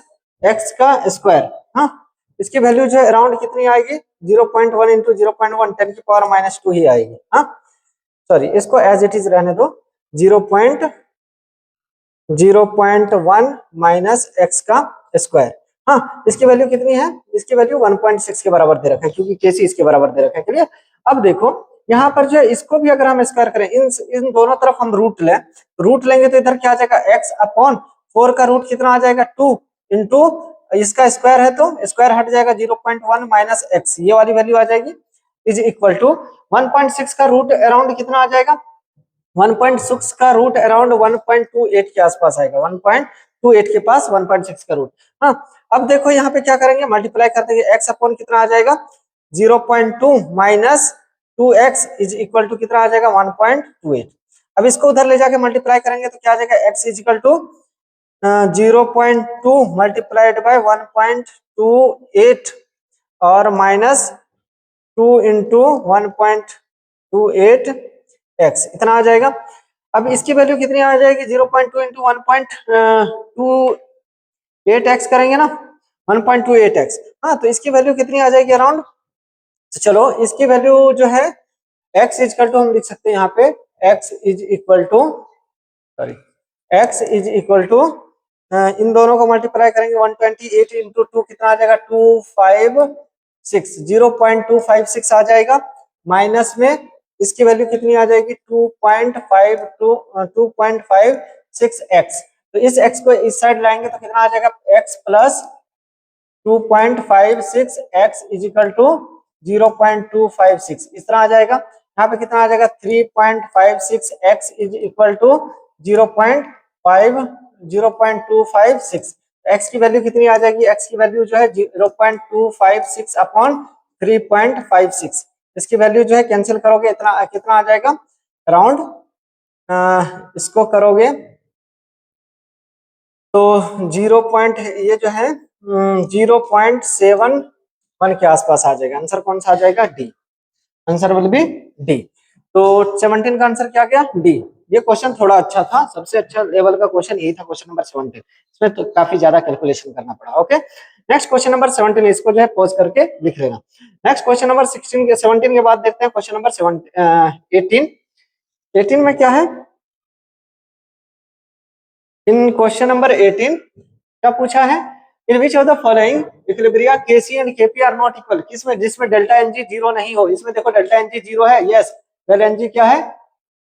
A: एक्स का स्क्वायर। हाँ, इसकी वैल्यू जो है अराउंड कितनी आएगी, 0.1 इंटू 0.1 10 की पावर -2 ही आएगी। हाँ सॉरी, इसको एज इट इज रहने दो, 0.1 माइनस एक्स का स्क्वायर। हाँ, इसकी वैल्यू कितनी है, इसकी वैल्यू 1.6 के बराबर दे रखा है, क्योंकि केसी इसके बराबर दे रखा है। क्लियर? अब देखो यहाँ पर जो है इसको भी अगर हम स्क्वायर करें, इन दोनों तरफ हम रूट लेंगे तो इधर क्या आ जाएगा, x अपॉन 4 का रूट कितना आ जाएगा 2 इंटू इसका स्क्वायर है तो स्क्वायर हट जाएगा 0.1 माइनस एक्स, ये वाली वैल्यू आ जाएगी, इज इक्वल टू 1.6 का रूट अराउंड कितना आ जाएगा, 1.6 का रूट अराउंड 1.28 के आसपास आएगा, 1.28 के पास 1.6 का रूट। हाँ, अब देखो यहाँ पे क्या करेंगे, मल्टीप्लाई कर देंगे, x अपॉन कितना आ जाएगा 0.2 minus 2x is equal to कितना आ जाएगा 1.28। अब इसको उधर ले जाके मल्टीप्लाई करेंगे तो क्या आ जाएगा, x is equal to 0.2 multiplied by 1.28 और माइनस 2 इंटू 1.28 x, इतना आ जाएगा। अब इसकी वैल्यू कितनी आ जाएगी, 0.2 इंटू 1.28 x करेंगे ना, 1.28 x। हाँ, तो इसकी वैल्यू कितनी आ जाएगी अराउंड, तो चलो इसकी वैल्यू जो है x इज इक्वल टू हम लिख सकते हैं यहाँ पे x इज इक्वल टू इन दोनों को मल्टीप्लाई करेंगे 128 इंटू 2 कितना आ जाएगा 256, 0.256 आ जाएगा, माइनस में इसकी वैल्यू कितनी आ जाएगी 2.56x। तो इस x को इस साइड लाएंगे तो कितना आ जाएगा x plus 2.56x is equal to 0.256, इस तरह आ जाएगा। यहाँ पे कितना आ जाएगा 3.56x is equal to 0.256। x की वैल्यू कितनी आ जाएगी, x की वैल्यू जो है 0.256 अपॉन 3.56, इसकी वैल्यू जो है कैंसिल करोगे इतना कितना आ जाएगा अराउंड, इसको करोगे तो 0. ये जो है 0.71 के आसपास आ जाएगा। आंसर कौन सा आ जाएगा, D. Answer will be D. तो 17 का आंसर क्या गया, डी। ये क्वेश्चन थोड़ा अच्छा था, सबसे अच्छा लेवल का क्वेश्चन यही था, क्वेश्चन नंबर 17। इसमें तो काफी ज्यादा कैलकुलेशन करना पड़ा। ओके, नेक्स्ट क्वेश्चन नंबर 17, इसको जो है पॉज करके लिख लेना। नेक्स्ट क्वेश्चन नंबर 17 के बाद देखते हैं क्वेश्चन नंबर 18 में क्या है। इन क्वेश्चन नंबर 18 क्या पूछा है, in which of the following equilibria KC and KP are not equal, किसमें जिसमें डेल्टा एनजी जीरो नहीं हो। इसमें देखो डेल्टा एनजी जीरो है, यस, डेल एनजी क्या है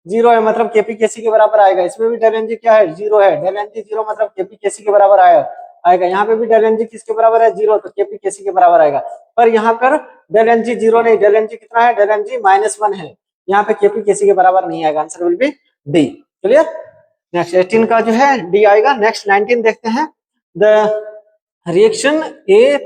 A: जीरो है, मतलब केपी केसी के बराबर आएगा। इसमें भी डेल एनजी क्या है जीरो है, डेल एनजी जीरो मतलब केपी केसी के बराबर आएगा। यहाँ पे भी डेल एनजी किसके बराबर है जीरो, तो केपी केसी के बराबर आएगा। पर यहाँ पर डेल एनजी जीरो नहीं, डेल एनजी कितना है, डेल एनजी -1 है, यहाँ पे केपी केसी के बराबर नहीं आएगा। Answer will be D. Clear? Next 18 का जो है डी आएगा। नेक्स्ट 19 देखते हैं। The reaction A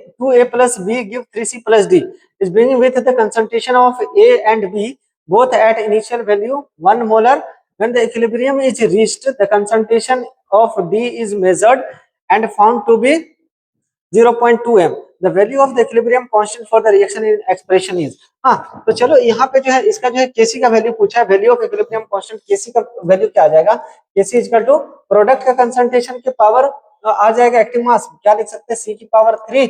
A: plus B give 3C plus D is being with the concentration of A and B both at initial value 1 molar. When the equilibrium is reached, the concentration of D is measured and found to be 0.2 m. The value of the equilibrium constant for the reaction in expression is। हाँ, तो चलो यहाँ पे जो है इसका जो है केसी का वैल्यू पूछा है, वैल्यू ऑफ इक्विलिब्रियम कांस्टेंट केसी का वैल्यू क्या आ जाएगा, केसी इक्वल टू प्रोडक्ट का कंसंट्रेशन के पावर आ जाएगा एक्टिव मास, क्या लिख सकते हैं सी की पावर 3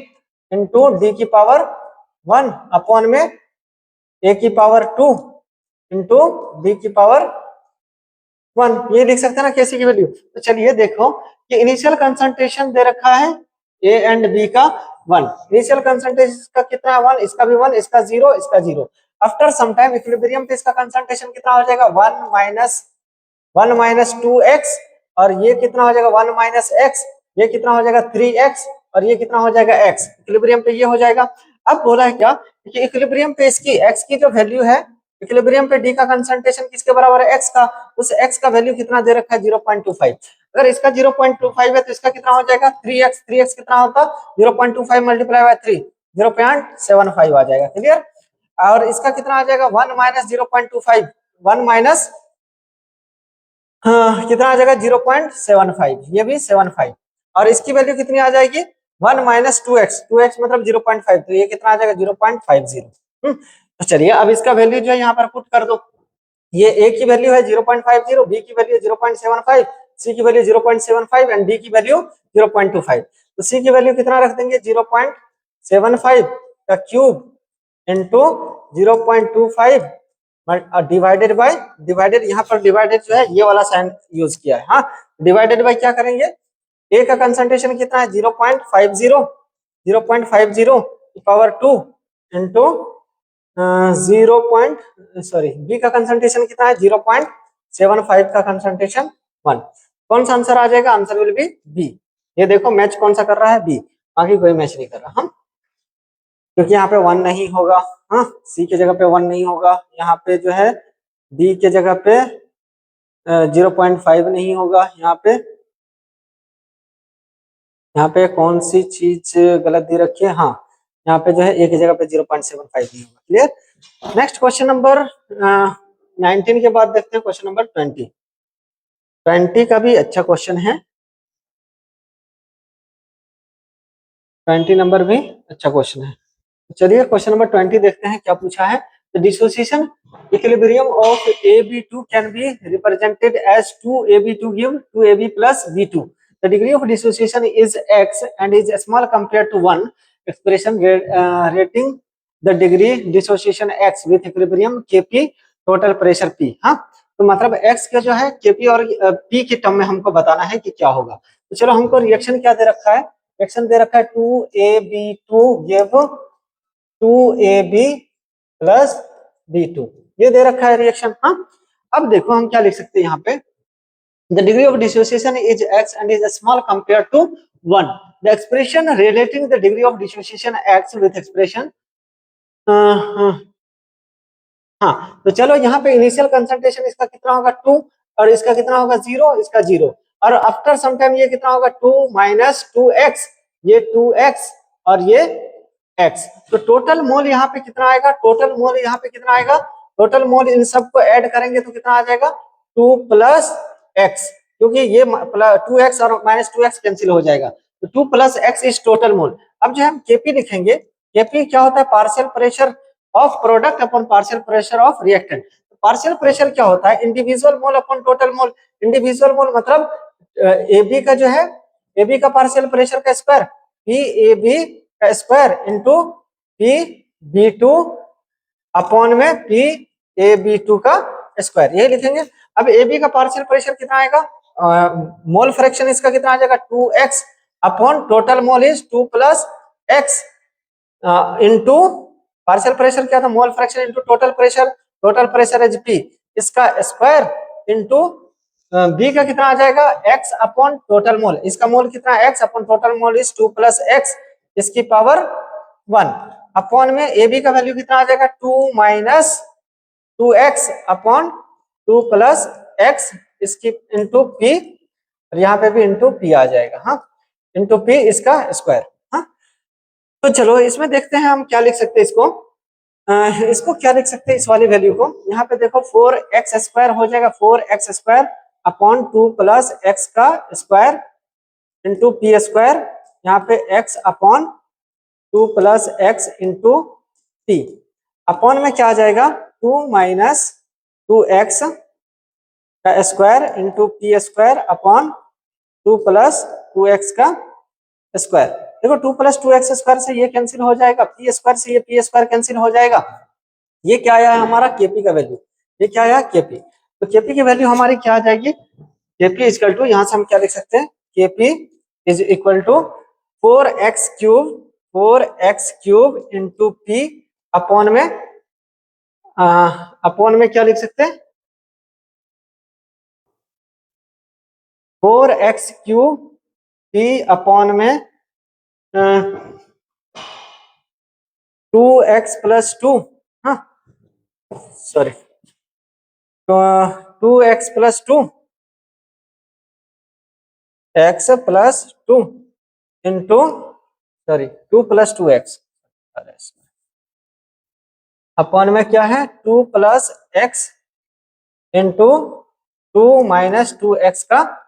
A: इंटू डी की पावर 1 अपॉन में ए की पावर 2 इंटू बी की पावर 1, ये लिख सकते हैं ना केसी की वैल्यू। तो चलिए देखो कि इनिशियल कंसंट्रेशन दे रखा है ए एंड बी का 1, इनिशियल कंसंट्रेशन का कितना है 1, इसका भी 1, इसका 0, इसका 0। आफ्टर सम टाइम इक्विलिब्रियम पे इसका कंसंट्रेशन कितना हो जाएगा 1 माइनस 2x, और ये कितना हो जाएगा 1 माइनस x, ये कितना हो जाएगा 3x, और ये कितना हो जाएगा x। इक्विलिब्रियम पे ये हो जाएगा। अब बोला है क्या कि इक्विलिब्रियम पे इसकी x की जो वैल्यू है इक्विलिब्रियम पे डी का कंसंट्रेशन किसके बराबर है, एक्स का। उस एक्स का वैल्यू कितना दे रखा है, 0.25। अगर इसका 0.25 है तो इसका कितना हो जाएगा, 3x। 3x कितना होता, 0.25 मल्टीप्लाई बाय 3, 0.75 आ जाएगा। क्लियर। और इसका कितना आ जाएगा, 1 माइनस 0.25, 1 माइनस कितना आ जाएगा, 0.75, ये भी 75। और इसकी वैल्यू कितनी आ जाएगी, 1 माइनस 2x, 2x मतलब 0.5, तो ये कितना आ जाएगा, 0.50। तो चलिए अब इसका वैल्यू जो है यहाँ पर पुट कर दो। ये ए की वैल्यू है 0.50, बी की वैल्यू 0.75, सी की वैल्यू 0.75 एंड डी की वैल्यू 0.25। तो सी की वैल्यू कितना रख देंगे, 0.75 का cube into 0.25 divided by, divided यहाँ पर डिवाइडेड जो है ये वाला साइन यूज किया है। हाँ, डिवाइडेड बाय क्या करेंगे, ए का कंसंट्रेशन कितना है, 0.50, 0.50 पावर 2 इंटू 0 सॉरी बी का कंसंट्रेशन कितना है, 0.75 का कंसंट्रेशन 1। कौन सा आंसर आ जाएगा, आंसर विल बी बी। ये देखो मैच कौन सा कर रहा है, बी, बाकी कोई मैच नहीं कर रहा। हम क्योंकि यहाँ पे 1 नहीं होगा, हाँ सी के जगह पे 1 नहीं होगा, यहाँ पे जो है डी के जगह पे 0.5 नहीं होगा, यहाँ पे कौन सी चीज गलत दे रखी है, हाँ यहाँ पे जो है ए की जगह पे 0.75 नहीं होगा। क्लियर। नेक्स्ट क्वेश्चन नंबर 19 के बाद देखते हैं क्वेश्चन नंबर 20। 20 का भी अच्छा क्वेश्चन है, 20 नंबर भी अच्छा क्वेश्चन है। चलिए क्वेश्चन नंबर 20 देखते हैं क्या पूछा है। The dissociation equilibrium of AB2 can be represented as 2AB2 give 2AB plus B2. The degree of dissociation is x and is small compared to 1. Expression rating the degree dissociation x with equilibrium Kp total pressure P. हाँ, तो मतलब x का जो है Kp और P के term में हमको बताना है कि क्या होगा। तो चलो हमको रिएक्शन क्या दे रखा है, रिएक्शन दे रखा है 2AB2 give 2AB plus B2, ये दे रखा है रिएक्शन। हाँ, अब देखो हम क्या लिख सकते हैं यहाँ पे, the degree of dissociation is x and is small compared to 1. The expression relating the degree of dissociation x with expression हाँ, तो चलो यहाँ पे इनिशियल कंसंट्रेशन इसका कितना होगा 2 और इसका कितना होगा 0, इसका 0, और आफ्टर सम टाइम ये कितना होगा 2 माइनस 2x, ये 2x और ये x। तो टोटल मोल यहाँ पे कितना आएगा, टोटल मोल यहाँ पे कितना आएगा, टोटल मोल इन सबको ऐड करेंगे तो कितना आ जाएगा 2 प्लस x, क्योंकि ये 2x और माइनस 2x कैंसिल हो जाएगा, तो 2 plus x is total mole. अब जो हम Kp लिखेंगे, Kp क्या होता है, partial pressure of product upon partial pressure of reactant. Partial pressure क्या होता है, individual mole upon total mole. Individual mole मतलब AB का जो है, AB का पार्शियल प्रेशर का स्क्वायर PAB का स्क्वायर इंटू PB2 अपॉन में PAB2 का स्क्वायर, यही लिखेंगे। अब AB का पार्शियल प्रेशर कितना आएगा, मोल फ्रैक्शन इसका कितना आ जाएगा 2x upon total mole is 2 plus x into partial pressure क्या था, mole fraction into total pressure is P, इसका स्क्वायर इंटू B का कितना आ जाएगा x अपॉन टोटल मोल, इसका मोल कितना x upon total mole is 2 plus x इसकी पावर 1 अपॉन में AB का वैल्यू कितना आ जाएगा 2 minus 2x upon 2 plus x इसकी इंटू P, और यहाँ पे भी इंटू P आ जाएगा, हाँ इंटू P इसका स्क्वायर। हाँ, तो चलो इसमें देखते हैं हम क्या लिख सकते हैं इसको, इसको क्या लिख सकते हैं इस वाली वैल्यू को, यहाँ पे देखो 4x स्क्वायर हो जाएगा, 4x square upon 2 plus x का स्क्वायर इंटू P स्क्वायर, यहाँ पे x upon 2 plus x into P upon में क्या आ जाएगा 2 माइनस 2x का square into P square upon 2 plus 2x का स्क्वायर। देखो 2 प्लस 2x स्क्वायर से ये कैंसिल हो जाएगा, P स्क्वायर से ये P स्क्वायर कैंसिल हो जाएगा। ये क्या आया हमारा Kp का वैल्यू, ये क्या आया Kp, तो Kp की वैल्यू हमारी क्या आ जाएगी, Kp इक्वल टू, यहाँ से हम क्या लिख सकते हैं, Kp is equal to 4x cube into P upon में क्या लिख सकते हैं 4x क्यूब P अपॉन में 2x प्लस 2, हाँ सॉरी, तो 2x+2 x+2 into, sorry 2+2x upon में क्या है 2+x इंटू 2-2x का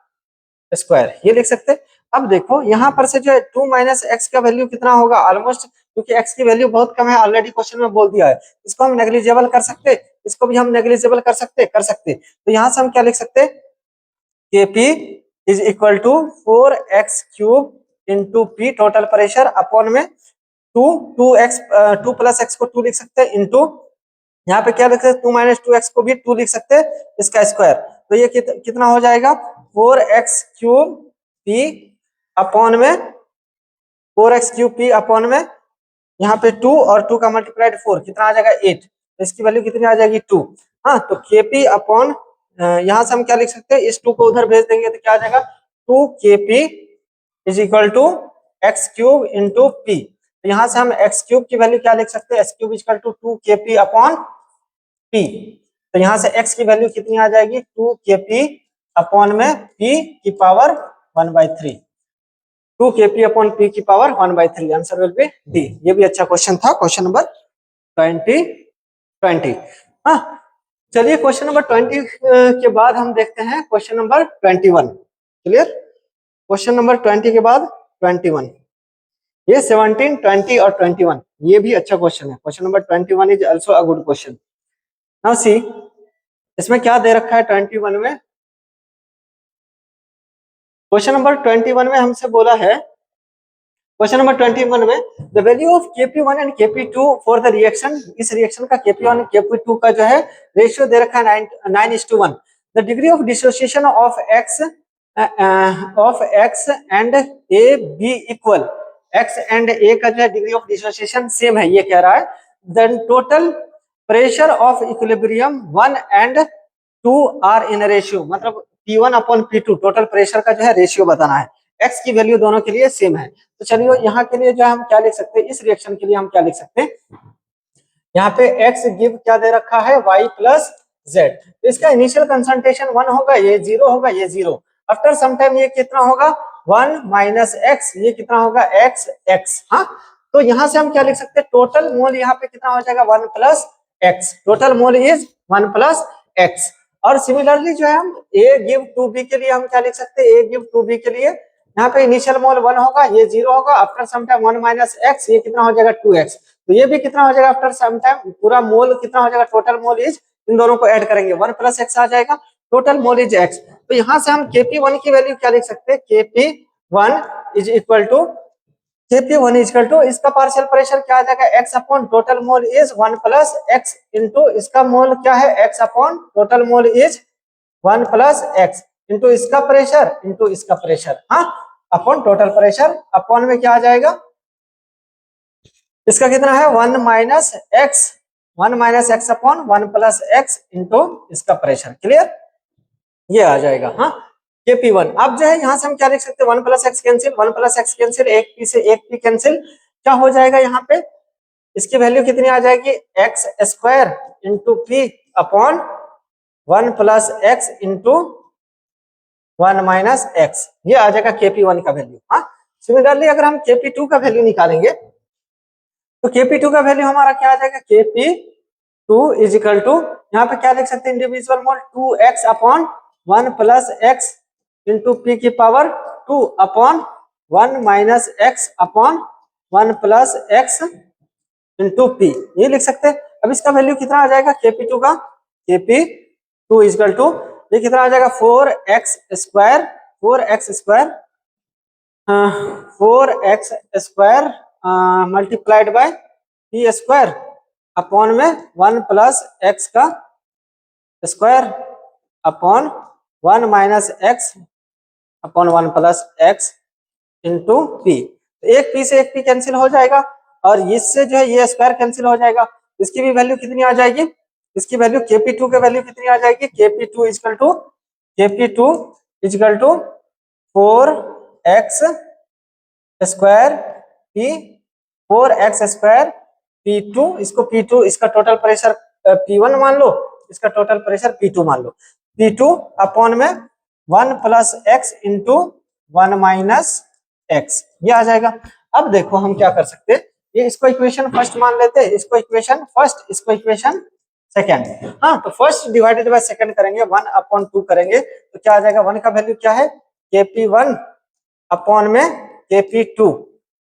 A: स्क्वायर, ये लिख सकते हैं। अब देखो यहाँ पर से जो है 2-x का वैल्यू कितना होगा, ऑलमोस्ट, क्योंकि x की वैल्यू बहुत कम है, ऑलरेडी क्वेश्चन में बोल दिया है। इसको हम नेग्लिजिबल कर सकते, इसको भी हम नेग्लिजिबल कर सकते, तो यहाँ से हम क्या लिख सकते, Kp is equal to 4x³ into P total pressure upon में 2+x को 2 लिख सकते हैं इंटू, यहाँ पे क्या लिख सकते 2-2x को भी 2 लिख सकते हैं, इसका स्क्वायर। तो ये कितना हो जाएगा 4x³ p अपॉन में 4x³ p अपॉन में यहाँ पे 2 और 2 का मल्टीप्लाइड 4 कितना आ जाएगा 8, तो इसकी वैल्यू कितनी आ जाएगी 2। हाँ, तो Kp अपॉन यहाँ से हम क्या लिख सकते हैं, इस 2 को उधर भेज देंगे तो क्या आ जाएगा 2Kp is equal to x³ into P. तो यहाँ से हम x³ की वैल्यू क्या लिख सकते हैं, x³ equal to 2Kp upon p। तो यहाँ से x की वैल्यू कितनी आ जाएगी 2Kp अपॉन में p की पावर 1/3, 2Kp अपॉन p की power 1/3, answer will be D. ये भी अच्छा क्वेश्चन था, क्वेश्चन नंबर 20। हाँ, चलिए क्वेश्चन नंबर 20 के बाद हम देखते हैं question number 21। Clear, question number 20 के बाद 21, ये 17, 20 और 21 ये भी अच्छा क्वेश्चन है। Question number 21 is also a good question. Now see, इसमें क्या दे रखा है 21 में, क्वेश्चन नंबर 21 में हमसे बोला है, क्वेश्चन नंबर 21 में the value of Kp1 and Kp2 for the reaction, इस रिएक्शन का Kp1 और Kp2 का जो है रेशियो दे रखा है 9:1। The degree of dissociation of x and A B equal, x and a का जो है डिग्री ऑफ डिसोसिएशन सेम है, ये कह रहा है। Then total pressure of equilibrium 1 and 2 are in ratio, मतलब P1 upon P2 total pressure का जो है रेशियो बताना है, x की वैल्यू दोनों के लिए सेम है। तो चलिए यहाँ के लिए जो हम क्या लिख सकते हैं, इस रिएक्शन के लिए हम क्या लिख सकते हैं, यहाँ पे x गिव क्या दे रखा है y+z, तो इसका इनिशियल कंसंट्रेशन 1 होगा, ये 0 होगा, ये 0, आफ्टर सम टाइम ये कितना होगा 1 - x, ये कितना होगा x। हाँ, तो यहाँ से हम क्या लिख सकते हैं, टोटल मोल यहाँ पे कितना हो जाएगा 1+x, total mole is 1+x। और सिमिलरली जो है हम a गिव टू b के लिए हम क्या लिख सकते हैं, a गिव टू b के लिए यहाँ पे इनिशियल मोल 1 होगा, ये 0 होगा, आफ्टर सम टाइम 1 - x, ये कितना हो जाएगा 2x, तो ये भी कितना हो जाएगा आफ्टर सम टाइम, पूरा मोल कितना हो जाएगा, टोटल मोल इज, इन दोनों को ऐड करेंगे 1+x आ जाएगा, टोटल मोल इज x। तो यहाँ से हम Kp1 की वैल्यू क्या लिख सकते हैं, Kp1 इज इक्वल टू इसका पार्शियल प्रेशर क्या आ जाएगा x upon total mole is 1+x into इसका मोल क्या है x upon total mole is 1+x into इसका प्रेशर हाँ, अपॉन टोटल प्रेशर अपॉन में क्या आ जाएगा, इसका कितना है 1 - x अपॉन 1+x इंटू इसका प्रेशर। क्लियर, ये आ जाएगा। हाँ, Kp1। अब जो है यहाँ से हम क्या लिख सकते हैं, 1+x कैंसिल, एक p से एक p कैंसिल, क्या हो जाएगा यहाँ पे, इसकी वैल्यू कितनी आ जाएगी x² into p upon 1+x into 1 - x, ये आ जाएगा Kp1 का वैल्यू। हाँ, सिमिलरली अगर हम Kp2 का वैल्यू निकालेंगे तो Kp2 का वैल्यू हमारा क्या आ जाएगा, Kp2 इज इक्वल टू, यहाँ पे क्या लिख सकते हैं, इंडिविजुअल मोल 2x upon 1+x into p की power 2 upon 1 - x upon 1+x into p, ये लिख सकते हैं। अब इसका वैल्यू कितना आ जाएगा Kp2 का, Kp2 इज इक्वल टू, ये कितना आ जाएगा 4x² multiplied by p² upon में 1+x का square upon 1 - x upon 1+x into p। एक p से एक p कैंसिल हो जाएगा और इससे जो है ये स्क्वायर कैंसिल हो जाएगा, इसकी भी वैल्यू कितनी आ जाएगी, इसकी वैल्यू Kp2 की वैल्यू कितनी आ जाएगी, Kp2 equal to 4x² p 4x² p2, इसको p2 इसका टोटल प्रेशर P1 मान लो, इसका टोटल प्रेशर P2 मान लो, P2 अपॉन में 1 plus x into 1 minus x, ये आ जाएगा। अब देखो हम क्या कर सकते हैं, ये इसको इक्वेशन फर्स्ट मान लेते हैं, इसको इक्वेशन फर्स्ट, इसको इक्वेशन सेकंड। हाँ, तो फर्स्ट डिवाइडेड बाय सेकंड करेंगे, 1 अपॉन 2 करेंगे तो क्या आ जाएगा, 1 का वैल्यू क्या है Kp1 अपॉन में Kp2,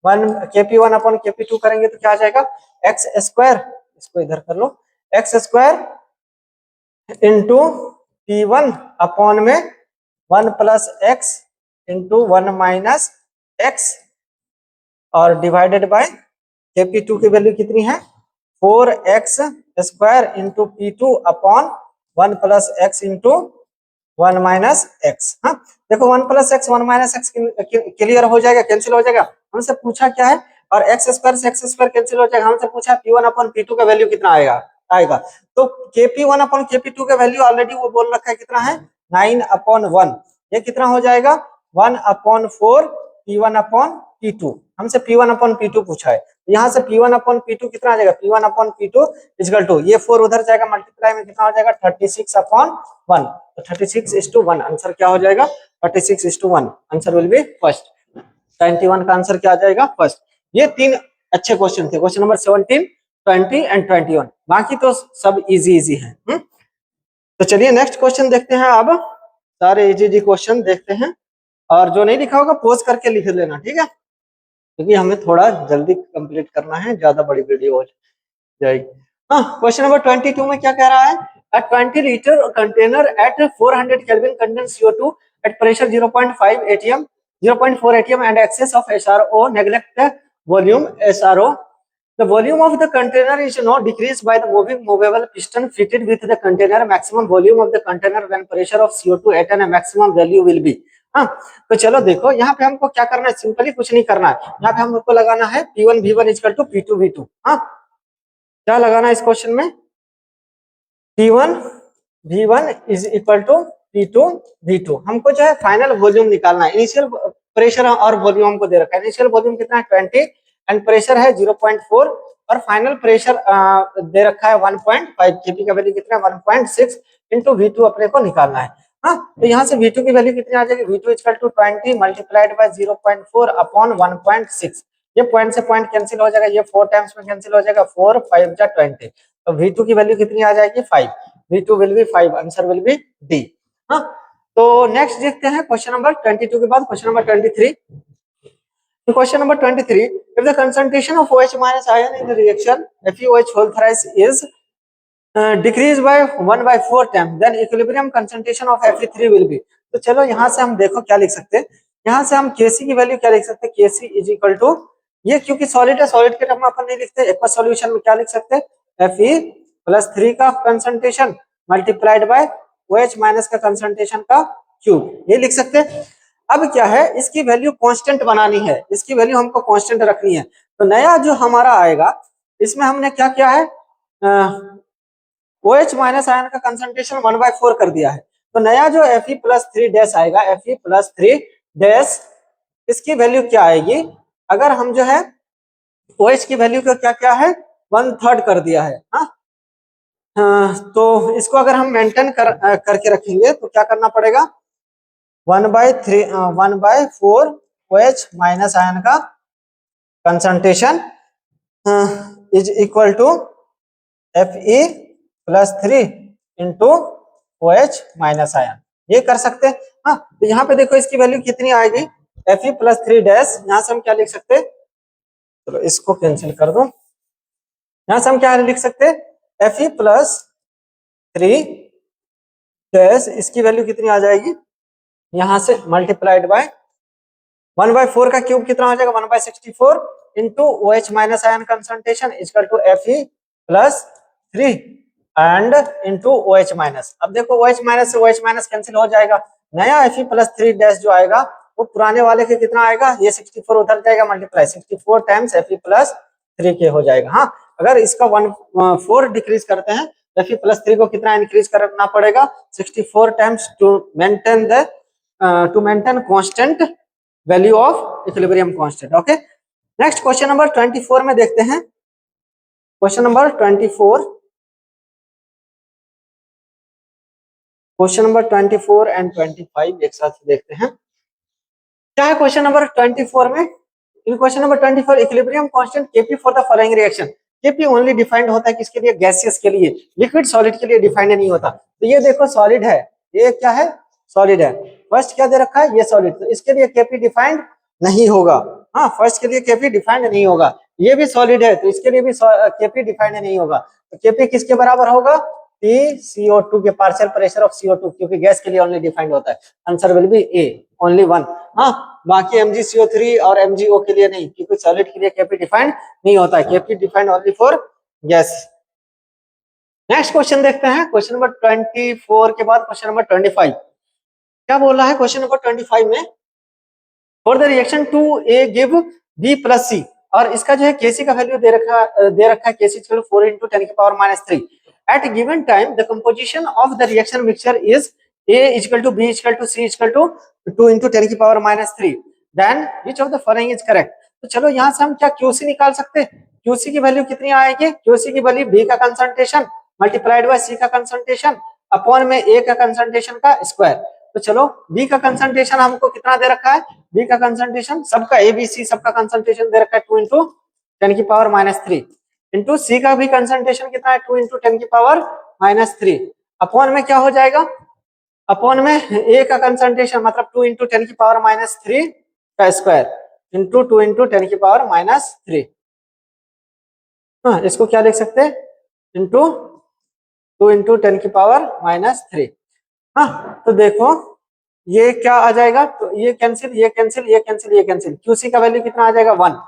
A: 1 Kp1 अपॉन Kp2 करेंगे तो क्या आ जाएगा एक्स स्क्वायर, इसको इधर कर लो, x square into P1 upon में 1 plus x into 1 minus x और डिवाइडेड बाय Kp2 की वैल्यू कितनी है 4x square into P2 upon 1 plus x into 1 minus x. हाँ, देखो 1 plus x 1 minus x clear हो जाएगा, कैंसिल हो जाएगा। हमसे पूछा क्या है, और एक्स स्क्वायर से एक्स स्क्वायर कैंसिल हो जाएगा। हमसे पूछा P1 अपॉन P2 का वैल्यू कितना आएगा। तो Kp1 अपॉन Kp2 का वैल्यू ऑलरेडी वो बोल रखा है कितना है 9 अपॉन 1, ये कितना हो जाएगा 1 अपॉन 4 P1 अपॉन P2। हमसे P1 अपॉन P2 पूछा है, यहाँ से P1 अपॉन P2 कितना आ जाएगा, P1 upon P2 equal to, ये 4 उधर जाएगा मल्टीप्लाई में कितना हो जाएगा 36 अपॉन 1, तो 36:1 आंसर क्या हो जाएगा 36:1, आंसर विल बी फर्स्ट। 21 का आंसर क्या आ जाएगा फर्स्ट। ये 3 अच्छे क्वेश्चन थे, क्वेश्चन नंबर 17, 20 एंड 21, बाकी तो सब इजी है। तो चलिए नेक्स्ट क्वेश्चन देखते हैं। अब सारे इजी क्वेश्चन देखते हैं, और जो नहीं लिखा होगा पोज करके लिख लेना, ठीक है, क्योंकि हमें थोड़ा जल्दी कंप्लीट करना है, ज्यादा बड़ी वीडियो हो जाएगी। हाँ, क्वेश्चन नंबर 22 में क्या कह रहा है, a 20 liter container at 400 Kelvin contains CO2 at pressure 0.5 atm 0.4 atm and excess of SRO, neglect the volume SRO. The volume of the container is not decreased by the movable piston fitted with the container. Maximum volume of the container when pressure of CO2 at a maximum value will be. हाँ, तो चलो देखो यहाँ पे हमको क्या करना है, सिंपली कुछ नहीं करना है, यहाँ पे हमको लगाना है P1 V1 equal to P2 V2। हाँ, क्या लगाना है इस क्वेश्चन में, P1 V1 is equal to P2 V2। हमको जो है फाइनल वॉल्यूम निकालना है, इनिशियल प्रेशर और वॉल्यूम हमको दे रखा है, इनिशियल वॉल्यूम कितना है 20 एंड प्रेशर है 0.4 और फाइनल प्रेशर दे रखा है 1.5, Kp का वैल्यू कितना है 1.6 इंटू V2 अपने को निकालना है। हाँ, तो यहाँ से V2 की वैल्यू कितनी आ जाएगी, V2 equal to 20 multiplied by 0.4 upon 1.6, ये पॉइंट से पॉइंट कैंसिल हो जाएगा, ये 4 टाइम्स में कैंसिल हो जाएगा, 4 5 जा 20, तो V2 की वैल्यू कितनी आ जाएगी 5, V2 will be 5, answer will be D. हाँ, तो नेक्स्ट देखते हैं क्वेश्चन नंबर 22 के बाद question number 23। Question number 23, if the concentration of OH minus ion in the reaction FeOH whole thrice is decreased by 1/4 time, then equilibrium concentration of Fe3 will be। तो चलो यहाँ से हम देखो क्या लिख सकते हैं, यहाँ से हम Kc की वैल्यू क्या लिख सकते हैं, Kc इज इक्वल टू, ये क्योंकि सॉलिड है, सॉलिड के टर्म में अपन नहीं लिखते, एक्वस सॉल्यूशन में क्या लिख सकते हैं Fe+3 का concentration multiplied by OH minus का कंसंट्रेशन का क्यूब, ये लिख सकते हैं। अब क्या है, इसकी वैल्यू कांस्टेंट बनानी है, इसकी वैल्यू हमको कांस्टेंट रखनी है, तो नया जो हमारा आएगा इसमें हमने क्या किया है, OH माइनस आयन का कंसंट्रेशन 1/4 कर दिया है, तो नया जो Fe+3 डैश आएगा, Fe+3 डैश, इसकी वैल्यू क्या आएगी, अगर हम जो है OH की वैल्यू का क्या क्या है 1/3 कर दिया है। तो इसको अगर हम मेंटेन करके रखेंगे तो क्या करना पड़ेगा, 1/4 OH माइनस आयन का concentration is equal to Fe+3 into OH minus ion, ये कर सकते हैं। हाँ, तो यहाँ पे देखो इसकी वैल्यू कितनी आएगी, Fe+3 डैश, यहाँ से हम क्या लिख सकते हैं, चलो इसको कैंसिल कर दो, यहाँ से हम क्या लिख सकते हैं Fe+3 डैश, इसकी वैल्यू कितनी आ जाएगी, यहाँ से मल्टीप्लाइड बाय 1/4 का क्यूब कितना हो जाएगा 1/64 into OH minus ion concentration equal to Fe+3 and into OH minus. अब देखो OH माइनस से OH माइनस कैंसिल हो जाएगा, नया Fe+3 डैश जो आएगा वो पुराने वाले के कितना आएगा, ये 64 उधर जाएगा मल्टीप्लाई, 64 टाइम्स Fe+3 के हो जाएगा। हाँ, अगर इसका 1/4 डिक्रीज करते हैं Fe+3 को कितना इंक्रीज करना पड़ेगा 64 times to maintain constant value of equilibrium constant. Okay, next question number 24 में देखते हैं, question number 24, question number 24 and 25 एक साथ देखते हैं। क्या है क्वेश्चन नंबर 24 में? In question number 24 equilibrium constant Kp for the following reaction. Kp only defined होता है किसके लिए? गैसियस के लिए। लिक्विड सॉलिड के लिए डिफाइंड नहीं होता। तो ये देखो सॉलिड है, ये क्या है? सॉलिड है। फर्स्ट क्या दे रखा है? ये सॉलिड। तो इसके लिए Kp डिफाइंड नहीं होगा। हाँ, फर्स्ट के लिए Kp डिफाइंड नहीं होगा। ये भी सॉलिड है तो इसके लिए भी Kp डिफाइंड नहीं होगा। तो Kp किसके बराबर होगा? PCO2 के पार्शियल प्रेशर ऑफ CO2, क्योंकि गैस के लिए ओनली डिफाइंड होता है। Answer will be A, only one. हाँ, बाकी MgCO3 और MgO के लिए नहीं, क्योंकि सॉलिड के लिए Kp डिफाइंड नहीं होता है। Kp defined only for gas. Next question देखते हैं। क्वेश्चन नंबर 24 के बाद क्वेश्चन नंबर 25 क्या बोल रहा है? क्वेश्चन नंबर 25 में for the reaction two a give B plus c, और इसका जो है Kc का वैल्यू दे रखा है Kc 4 into 10 की power -3। At given time the composition of the reaction mixture is A equal to B equal to C equal to 2 into 10 की power -3। Then which of the following is correct? तो चलो यहाँ से हम क्या QC निकाल सकते हैं? QC की वैल्यू कितनी आएगी? QC की वैल्यू B का कंसंट्रेशन मल्टीप्लाइड बाय C का कंसंट्रेशन अपॉन में A का कंसंट्रेशन का स्क्वायर। तो चलो B का कंसंट्रेशन हमको कितना दे रखा है? B का कंसंट्रेशन सबका ABC सबका कंसंट्रेशन दे रखा है 2 into 10 की पावर -3 इंटू सी का भी कंसंट्रेशन कितना है? 2 into 10 की पावर -3 अपॉन में क्या हो जाएगा? अपॉन में ए का कंसंट्रेशन मतलब 2 into 10 की पावर -3 का स्क्वायर इंटू 2 into 10 की पावर -3। हाँ, इसको क्या लिख सकते हैं? इंटू 2 into 10 की पावर -3। हाँ, तो देखो ये क्या आ जाएगा? तो ये कैंसिल, ये कैंसिल, ये कैंसिल, ये कैंसिल। क्यूसी का वैल्यू कितना आ जाएगा? 1।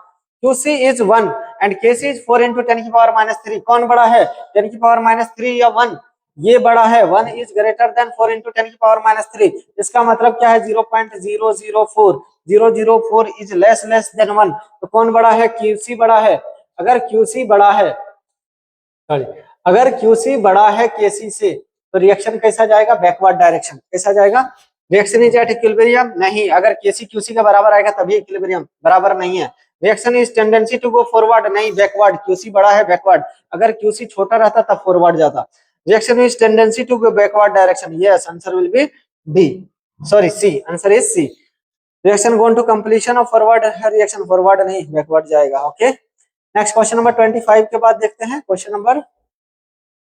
A: Q C is 1 and K C is 4 into 10 की पावर -3। कौन बड़ा है? 10 की पावर -3 या 1? ये बड़ा है। 1 इज ग्रेटर देन 4 into 10 की पावर -3। इसका मतलब क्या है? 0.004। 004 इज लेस देन 1। तो कौन बड़ा है? क्यूसी बड़ा है। अगर क्यूसी बड़ा है, सॉरी, अगर क्यूसी बड़ा है केसी से, तो रिएक्शन कैसा जाएगा? Backward direction. कैसा जाएगा? रिएक्शन इज एट इक्विलिब्रियम नहीं, अगर केसी क्यूसी का बराबर आएगा तभी इक्विलिब्रियम। बराबर नहीं है। Reaction is tendency to go forward नहीं, बैकवर्ड। क्यूसी बड़ा है, बैकवर्ड। अगर क्यूसी छोटा रहता तब फॉरवर्ड जाता। Reaction is tendency to go backward direction. Yes, answer will be B, sorry C. Answer is C. Reaction going to completion of forward, reaction forward नहीं backward जाएगा। Okay, next question number 25 के बाद देखते हैं question number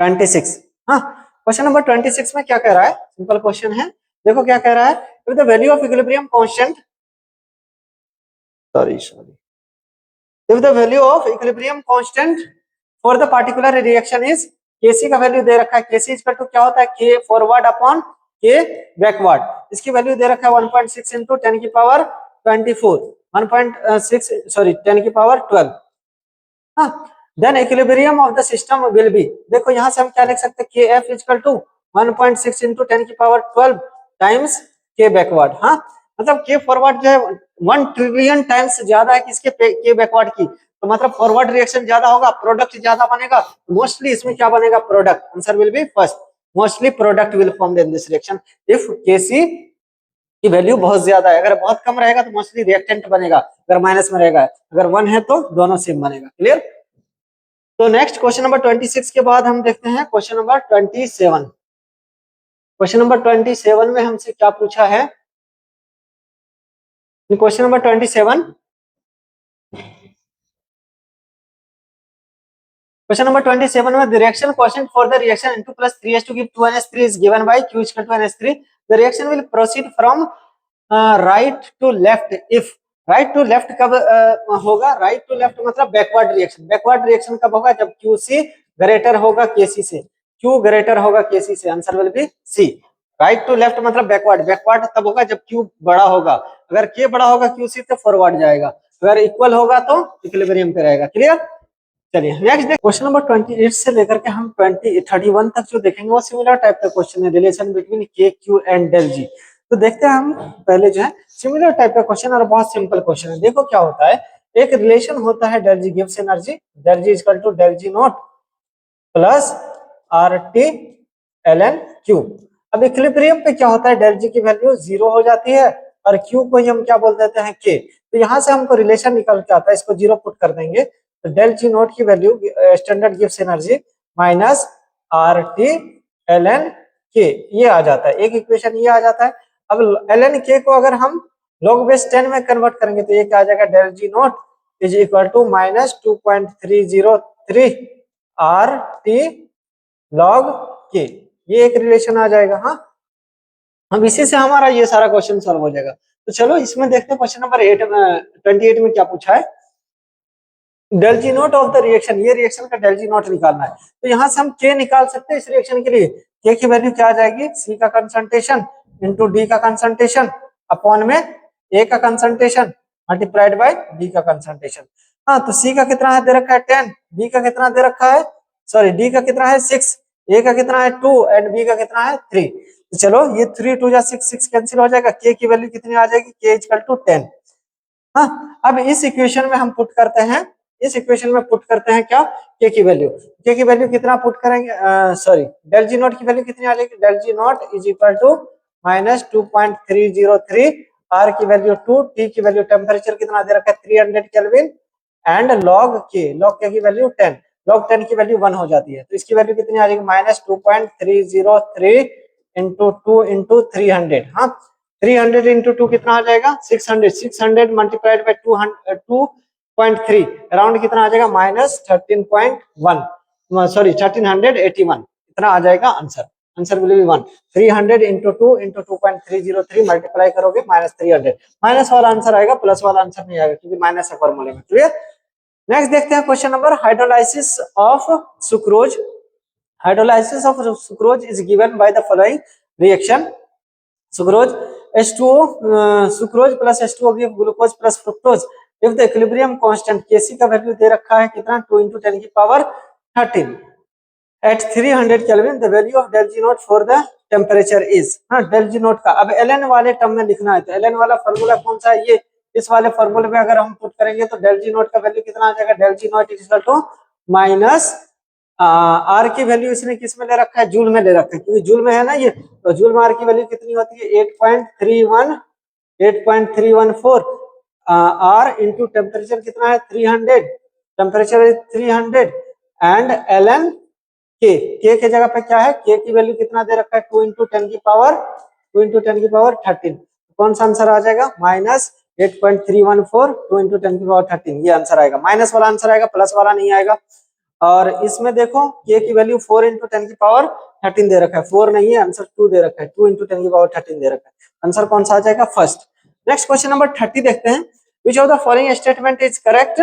A: 26। हाँ, question number 26 में क्या कह रहा है? सिंपल क्वेश्चन है। देखो क्या कह रहा है? If the value of equilibrium constant, sorry, if the value of equilibrium constant for the particular reaction is, Kc का वैल्यू दे रखा है। Kc इक्वल टू क्या होता है? K forward upon K backward. इसकी वैल्यू दे रखा है 1.6 into 10 की पावर 24, 1.6 सॉरी 10 की पावर 12। हाँ, then equilibrium of the system will be, देखो यहाँ से हम क्या लिख सकते हैं? Kf इक्वल टू 1.6 into 10 की पावर 12 टाइम्स K बैकवर्ड। हाँ, मतलब K फॉरवर्ड जो है 1 ट्रिलियन टाइम्स ज्यादा है किसके? K बैकवर्ड की। तो मतलब फॉरवर्ड रिएक्शन ज्यादा होगा, प्रोडक्ट ज्यादा बनेगा। मोस्टली इसमें क्या बनेगा? Product. Answer will be first, mostly product will form in this reaction if Kc की वैल्यू बहुत ज्यादा है। अगर बहुत कम रहेगा तो मोस्टली रिएक्टेंट बनेगा, अगर माइनस में रहेगा। अगर 1 है तो दोनों सेम बनेगा। क्लियर? तो नेक्स्ट क्वेश्चन नंबर 26 के बाद हम देखते हैं क्वेश्चन नंबर 27। क्वेश्चन नंबर 27 में हमसे क्या पूछा है? क्वेश्चन नंबर 27, क्वेश्चन नंबर 27 में the reaction quotient for the reaction N2 plus 3s to give 2NH3 is given by Q equal to NH3. The reaction will proceed from right to left if, right to left कब होगा? Right to left मतलब backward reaction. Backward reaction कब होगा? जब QC greater होगा KC से। Q greater होगा KC से। Answer will be C. Right to left मतलब बैकवर्ड। बैकवर्ड तब होगा जब Q बड़ा होगा। अगर K बड़ा होगा QC तो फॉरवर्ड जाएगा। अगर इक्वल होगा तो इक्विलिब्रियम पे रहेगा। क्लियर? चलिए नेक्स्ट क्वेश्चन नंबर 28 से लेकर के हम 31 तक जो देखेंगे वो सिमिलर टाइप का क्वेश्चन है, relation between K, Q and del G। तो देखते हैं हम पहले जो है सिमिलर टाइप का क्वेश्चन, और बहुत सिंपल क्वेश्चन है। देखो क्या होता है, एक रिलेशन होता है डेल G गिव्स energy, del G equal to del G naught plus RT ln Q। अब इक्विलिब्रियम पे क्या होता है? डेल G की वैल्यू 0 हो जाती है और Q को ही हम क्या बोल देते हैं? K। तो यहाँ से हमको रिलेशन निकल के आता है, इसको 0 पुट कर देंगे तो डेल G नोट की value standard gives energy minus RT ln के, ये आ जाता है, एक इक्वेशन ये आ जाता है। अब ln k को अगर हम log बेस 10 में कन्वर्ट करेंगे तो ये क्या आ जाएगा, del G naught is equal to -2.303 R T log K, ये एक रिलेशन आ जाएगा। हाँ, हम इसी से हमारा ये सारा क्वेश्चन सॉल्व हो जाएगा। तो चलो इसमें देखते हैं क्वेश्चन नंबर 28 में क्या पूछा है। Del G naught of the reaction, ये रिएक्शन का डेल जी नोट निकालना है। तो यहाँ से हम के निकाल सकते हैं इस रिएक्शन के लिए। के की वैल्यू क्या आ जाएगी, सी का कंसंट्रेशन इंटू डी का कंसंट्रेशन अपॉन में ए का कंसंट्रेशन मल्टीप्लाइड बाय डी का कंसंट्रेशन। हाँ, तो सी का कितना है दे रखा है 10, डी का कितना दे रखा है, सॉरी डी का कितना है 6, ए का कितना है 2 एंड बी का कितना है 3। तो चलो ये 3 2 जा 6 6 कैंसिल हो जाएगा, के की वैल्यू कितनी आ जाएगी, के इक्वल टू 10। हाँ, अब इस इक्वेशन में हम पुट करते हैं, इस इक्वेशन में पुट करते हैं क्या, के की वैल्यू, के की वैल्यू कितना पुट करेंगे, सॉरी डेल जी नॉट की वैल्यू कितनी आ जाएगी, del G naught is equal to -2.303, R की वैल्यू 2, टी की वैल्यू टेम्परेचर कितना दे रखा है 300 केल्विन एंड लॉग के की वैल्यू 10, लॉग 10 की वैल्यू 1 हो जाती है। तो इसकी वैल्यू कितनी आ जाएगी, -2.303 इंटू 2 इंटू 300। हाँ, 300 इंटू 2 कितना आ जाएगा 600, 600 मल्टीप्लाइड बाय 2.3 अराउंड कितना आ जाएगा -13.1, सॉरी 1381, इतना आ जाएगा answer. Answer will B 1। 300 into 2 into 2.303 multiply करोगे -300, माइनस वाला आंसर आएगा, प्लस वाला आंसर नहीं आएगा क्योंकि माइनस है फॉर्मूले में। क्लियर। नेक्स्ट देखते हैं question number, hydrolysis of sucrose. Hydrolysis of sucrose is given by the following reaction. Sucrose H2O, sucrose plus H2O give glucose plus fructose if the equilibrium constant Kc का value दे रखा है कितना 2 × 10 की power 13 at 300 kelvin, the value of del G naught for the temperature is. हाँ, del G naught का अब ln वाले टर्म में लिखना है, तो ln वाला फॉर्मूला कौन सा है, ये इस वाले फॉर्मूले में अगर हम पुट करेंगे तो डेल जी नॉट का वैल्यू कितना आ जाएगा, del G naught is equal to minus R की वैल्यू इसने किस में ले रखा है, जूल में ले रखा है, क्योंकि जूल में है ना ये, तो जूल में आर की वैल्यू कितनी होती है 8.314 आर इंटू टेम्परेचर कितना है 300, टेम्परेचर इज 300 एंड ln के के जगह पे क्या है, के की वैल्यू कितना दे रखा है 2 × 10 की पावर 13, कौन सा आंसर आ जाएगा -8.314 2 × 10 की पावर 13, ये आंसर आएगा। माइनस वाला आंसर आएगा, प्लस वाला नहीं आएगा। और इसमें देखो k की वैल्यू 4 × 10 की पावर 13 दे रखा है, 4 नहीं है आंसर 2 दे रखा है, 2 × 10 की पावर 13 दे रखा है, आंसर कौन सा आ जाएगा फर्स्ट। नेक्स्ट क्वेश्चन नंबर 30 देखते हैं, विच of the following statement is correct.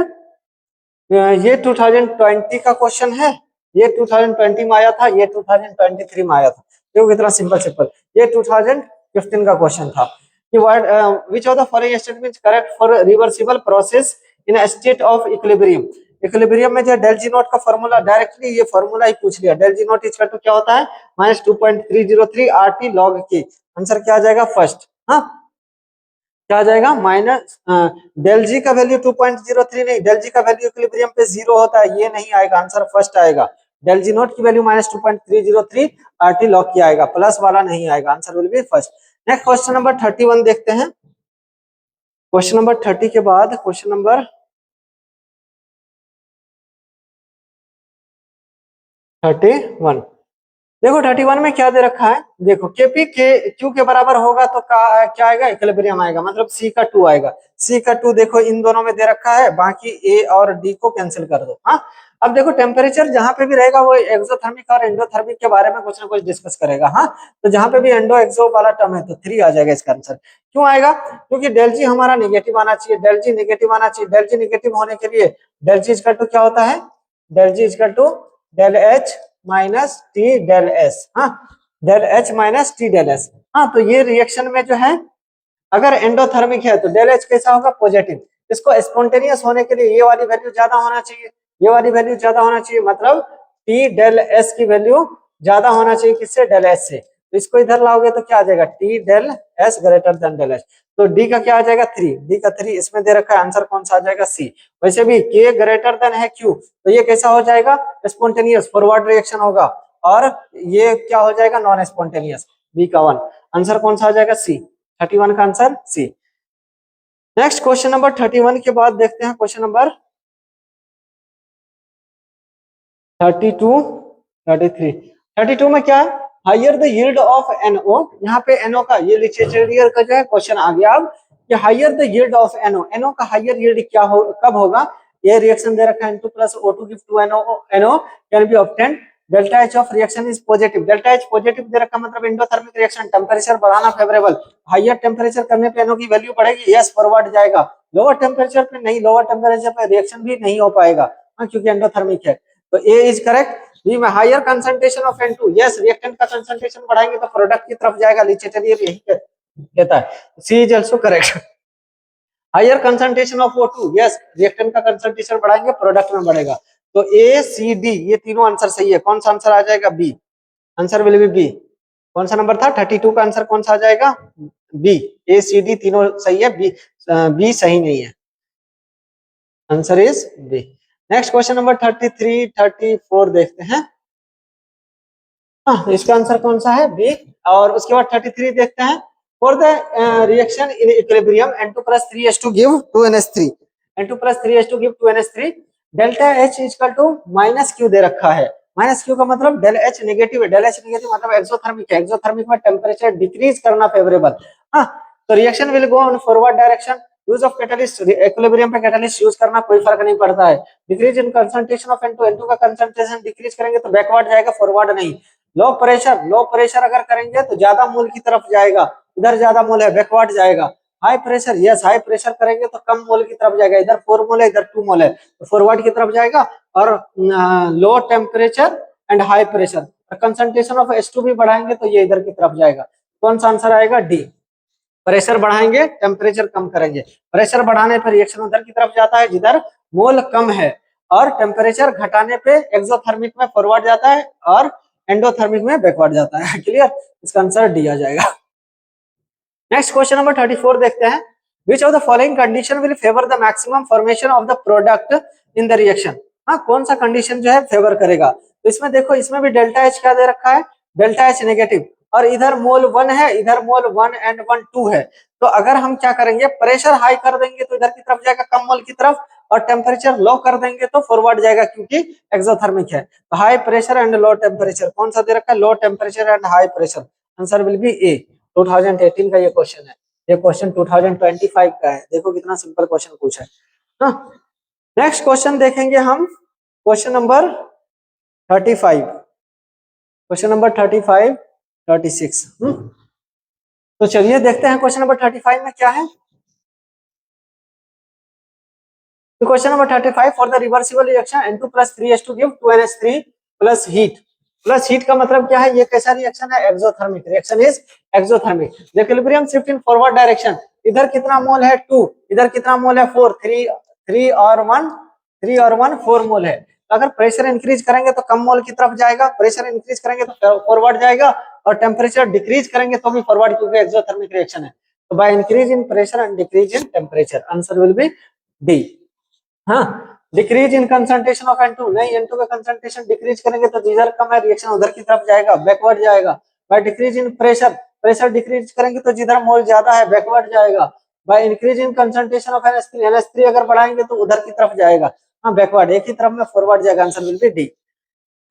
A: ये 2020 का क्वेश्चन है, ये 2020 में आया था, ये 2023 में आया था, देखो कितना सिंपल सिंपल, ये 2015 का क्वेश्चन था कि which of the following statement is correct for reversible process in a state of equilibrium. Equilibrium में जो डेल जी नॉट का फॉर्मूला, डायरेक्टली ये फॉर्मूला ही पूछ लिया, del G naught equal to क्या होता है -2.303 RT log k, आंसर क्या आ जाएगा फर्स्ट। हाँ, क्या आ जाएगा माइनस डेल जी का वैल्यू 2.03 नहीं, डेल जी का वैल्यू इक्विलिब्रियम पे 0 होता है, ये नहीं आएगा, आंसर फर्स्ट आएगा। डेल जी नॉट की वैल्यू -2.303 RT log k आएगा, प्लस वाला नहीं आएगा, answer will be first. Next question number 31 देखते हैं। क्वेश्चन नंबर 30 के बाद क्वेश्चन नंबर 31, देखो 31 में क्या दे रखा है, देखो Kp के Q के बराबर होगा तो क्या आएगा, इक्विलिब्रियम आएगा, मतलब C का 2 आएगा, C का 2 देखो इन दोनों में दे रखा है, बाकी A और D को कैंसिल कर दो। हाँ, अब देखो टेम्परेचर जहां पे भी रहेगा वो एक्सोथर्मिक और एंडोथर्मिक के बारे में कुछ ना कुछ डिस्कस करेगा। हाँ, तो जहां पे भी एंडो एक्सो वाला टर्म है तो 3 आ जाएगा इसका आंसर। क्यों आएगा, क्योंकि डेल जी हमारा नेगेटिव आना चाहिए, डेल जी नेगेटिव आना चाहिए, डेल जी नेगेटिव होने के लिए डेल जी इक्वल टू क्या होता है, del G equal to del H minus T del S. हाँ, del H minus T del S. हाँ, तो ये रिएक्शन में जो है अगर एंडोथर्मिक है तो डेल एच कैसा होगा पॉजिटिव, इसको स्पॉन्टेनियस होने के लिए ये वाली वैल्यू ज्यादा होना चाहिए, ये वाली वैल्यू ज्यादा होना चाहिए, मतलब टी डेल एस की वैल्यू ज्यादा होना चाहिए किससे, डेल एच से, तो इसको इधर लाओगे तो क्या आ जाएगा T del S greater than del H, तो डी का क्या आ जाएगा 3, डी का 3 इसमें दे रखा है, आंसर कौन सा आ जाएगा सी। वैसे भी के ग्रेटर देन है क्यू, तो ये कैसा हो जाएगा स्पॉन्टेनियस फॉरवर्ड रिएक्शन होगा, और ये क्या हो जाएगा नॉन स्पॉन्टेनियस, बी का 1, आंसर कौन सा आ जाएगा सी, 31 का answer C. Next question number 31 के बाद देखते हैं क्वेश्चन नंबर 32 33। 32 में क्या है, higher the yield of NO, यहाँ पे NO का ये लिटरेचर का जो है क्वेश्चन आ गया अब कि higher the yield of NO का हायर यील्ड क्या हो कब होगा। ये रिएक्शन दे रखा है N2 + O2 give two NO can be obtained. Delta H of reaction is positive, delta H positive दे रखा मतलब एंडोथर्मिक रिएक्शन, टेम्परेचर बढ़ाना फेवरेबल। हायर टेम्परेचर करने पे NO की वैल्यू बढ़ेगी, यस फॉरवर्ड जाएगा। लोअर टेम्परेचर पे नहीं, लोअर टेम्परेचर पे रिएक्शन भी नहीं हो पाएगा क्योंकि एंडोथर्मिक है। तो ए इज करेक्ट। बी में higher concentration of N2, yes reactant का कंसंट्रेशन बढ़ाएंगे तो प्रोडक्ट की तरफ जाएगा, लिटरेचर यही कहता है। C is also correct. Higher concentration of O2, yes reactant का कंसंट्रेशन बढ़ाएंगे प्रोडक्ट में बढ़ेगा। तो ए सी डी ये तीनों आंसर सही है। कौन सा आंसर आ जाएगा? B. Answer will be B. कौन सा नंबर था 32 का आंसर कौन सा आ जाएगा? बी। ए सी डी तीनों सही है, बी सही नहीं है। Answer is B. Next question number 33 34 देखते हैं। इसका आंसर कौन सा है? बी। और उसके बाद 33 देखते हैं। For the reaction in equilibrium N2 + 3H2 give 2NH3, N2 + 3H2 give 2NH3, delta H equal to -Q दे रखा है। -Q का मतलब डेल H नेगेटिव है, डेल H नेगेटिव मतलब एक्सोथर्मिक है, एक्सोथर्मिक में टेम्परेचर डिक्रीज करना फेवरेबल। तो reaction will go in forward direction. Use of catalyst, equilibrium पे कैटलिस्ट यूज करना कोई फर्क नहीं पड़ता है। Decrease in concentration of N2, N2 का कंसंट्रेशन डिक्रीज करेंगे तो बैकवर्ड जाएगा, फॉरवर्ड नहीं। लो प्रेशर अगर करेंगे तो ज्यादा मोल की तरफ जाएगा, इधर ज्यादा मोल है बैकवर्ड जाएगा। High pressure, yes high pressure करेंगे तो कम मोल की तरफ जाएगा, इधर 4 मोल है इधर 2 मोल है तो फॉरवर्ड की तरफ जाएगा। और लो temperature and high pressure concentration of H2 भी बढ़ाएंगे तो ये इधर की तरफ जाएगा। कौन सा आंसर आएगा? डी। प्रेशर बढ़ाएंगे टेम्परेचर कम करेंगे, प्रेशर बढ़ाने पर रिएक्शन उधर की तरफ जाता है जिधर मोल कम है, और टेम्परेचर घटाने पे एक्सोथर्मिक में फॉरवर्ड जाता है और एंडोथर्मिक में बैकवर्ड जाता है। क्लियर? इसका आंसर डी आ जाएगा। नेक्स्ट क्वेश्चन नंबर 34 देखते हैं। विच of the following condition will favour the maximum formation of the product in the reaction. कौन सा कंडीशन जो है फेवर करेगा? तो इसमें देखो, इसमें भी डेल्टा H क्या दे रखा है? डेल्टा H नेगेटिव, और इधर मोल 1 है, इधर मोल 1 एंड 1 2 है। तो अगर हम क्या करेंगे, प्रेशर हाई कर देंगे तो इधर की तरफ जाएगा कम मोल की तरफ, और टेम्परेचर लो कर देंगे तो फॉरवर्ड जाएगा क्योंकि एक्सोथर्मिक है। तो high pressure and low temperature कौन सा दे रखा है? Low temperature and high pressure. Answer will be A. 2018 का ये क्वेश्चन है, ये क्वेश्चन 2025 का है। देखो कितना सिंपल क्वेश्चन पूछा है। नेक्स्ट क्वेश्चन देखेंगे हम, क्वेश्चन नंबर 35, क्वेश्चन नंबर 35 36। तो चलिए देखते हैं क्वेश्चन नंबर 35 में क्या है। तो question number 35, for the reversible reaction N2 + 3H2 give 2NH3 plus heat. Plus heat का मतलब क्या है? ये कैसा रिएक्शन है? Exothermic reaction is exothermic. The equilibrium shift in forward direction. इधर कितना मोल है? 2, इधर कितना मोल है? 4, 3 और 1 4 मोल है। तो अगर प्रेशर इंक्रीज करेंगे तो कम मोल की तरफ जाएगा, प्रेशर इंक्रीज करेंगे तो फॉरवर्ड जाएगा, और टेम्परेचर डिक्रीज करेंगे तो भी फॉरवर्ड क्योंकि एक्सोथर्मिक रिएक्शन है। तो by increase in pressure and decrease in temperature, answer will be D. Decrease in concentration of N2, नहीं N2 का कंसंट्रेशन डिक्रीज करेंगे तो जिधर कम है रिएक्शन उधर की तरफ जाएगा, बैकवर्ड जाएगा। By decrease in pressure, pressure decrease करेंगे तो जिधर मोल ज्यादा है बैकवर्ड जाएगा। By increase in concentration of NH3, NH3 अगर बढ़ाएंगे तो उधर की तरफ जाएगा, बैकवर्ड, एक ही तरफ में फॉरवर्ड जाएगा। Answer will be D.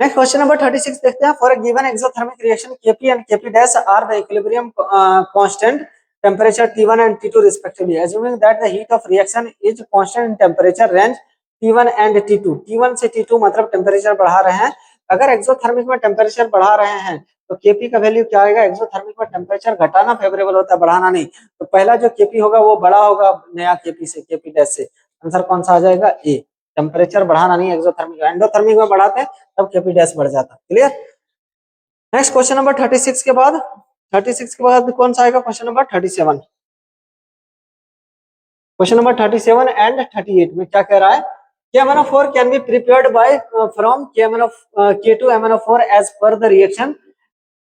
A: Next question number 36 देखते हैं। For a given exothermic reaction Kp and Kp dash are the equilibrium constant temperature T1 and T2 respectively, assuming that the heat of reaction is constant in temperature range T1 and T2। T1 से T2 मतलब temperature बढ़ा रहे हैं। अगर exothermic में temperature बढ़ा रहे हैं तो Kp का वैल्यू क्या आएगा? एक्सोथर्मिक में टेम्परेचर घटाना फेवरेबल होता है, बढ़ाना नहीं। तो पहला जो Kp होगा वो बड़ा होगा नया Kp से, Kp डैश से। आंसर कौन सा आ जाएगा? ए। टेम्परेचर बढ़ाना नहीं एक्सोथर्मिक, एंडोथर्मिक में बढ़ाते तब Kp डैश बढ़ जाता। क्लियर? नेक्स्ट क्वेश्चन नंबर 36 के बाद, 36 के बाद कौन सा आएगा? Question number 37। Question number 37 and 38 में क्या कह रहा है? KMnO4 can be prepared by from K2MnO4 as per the reaction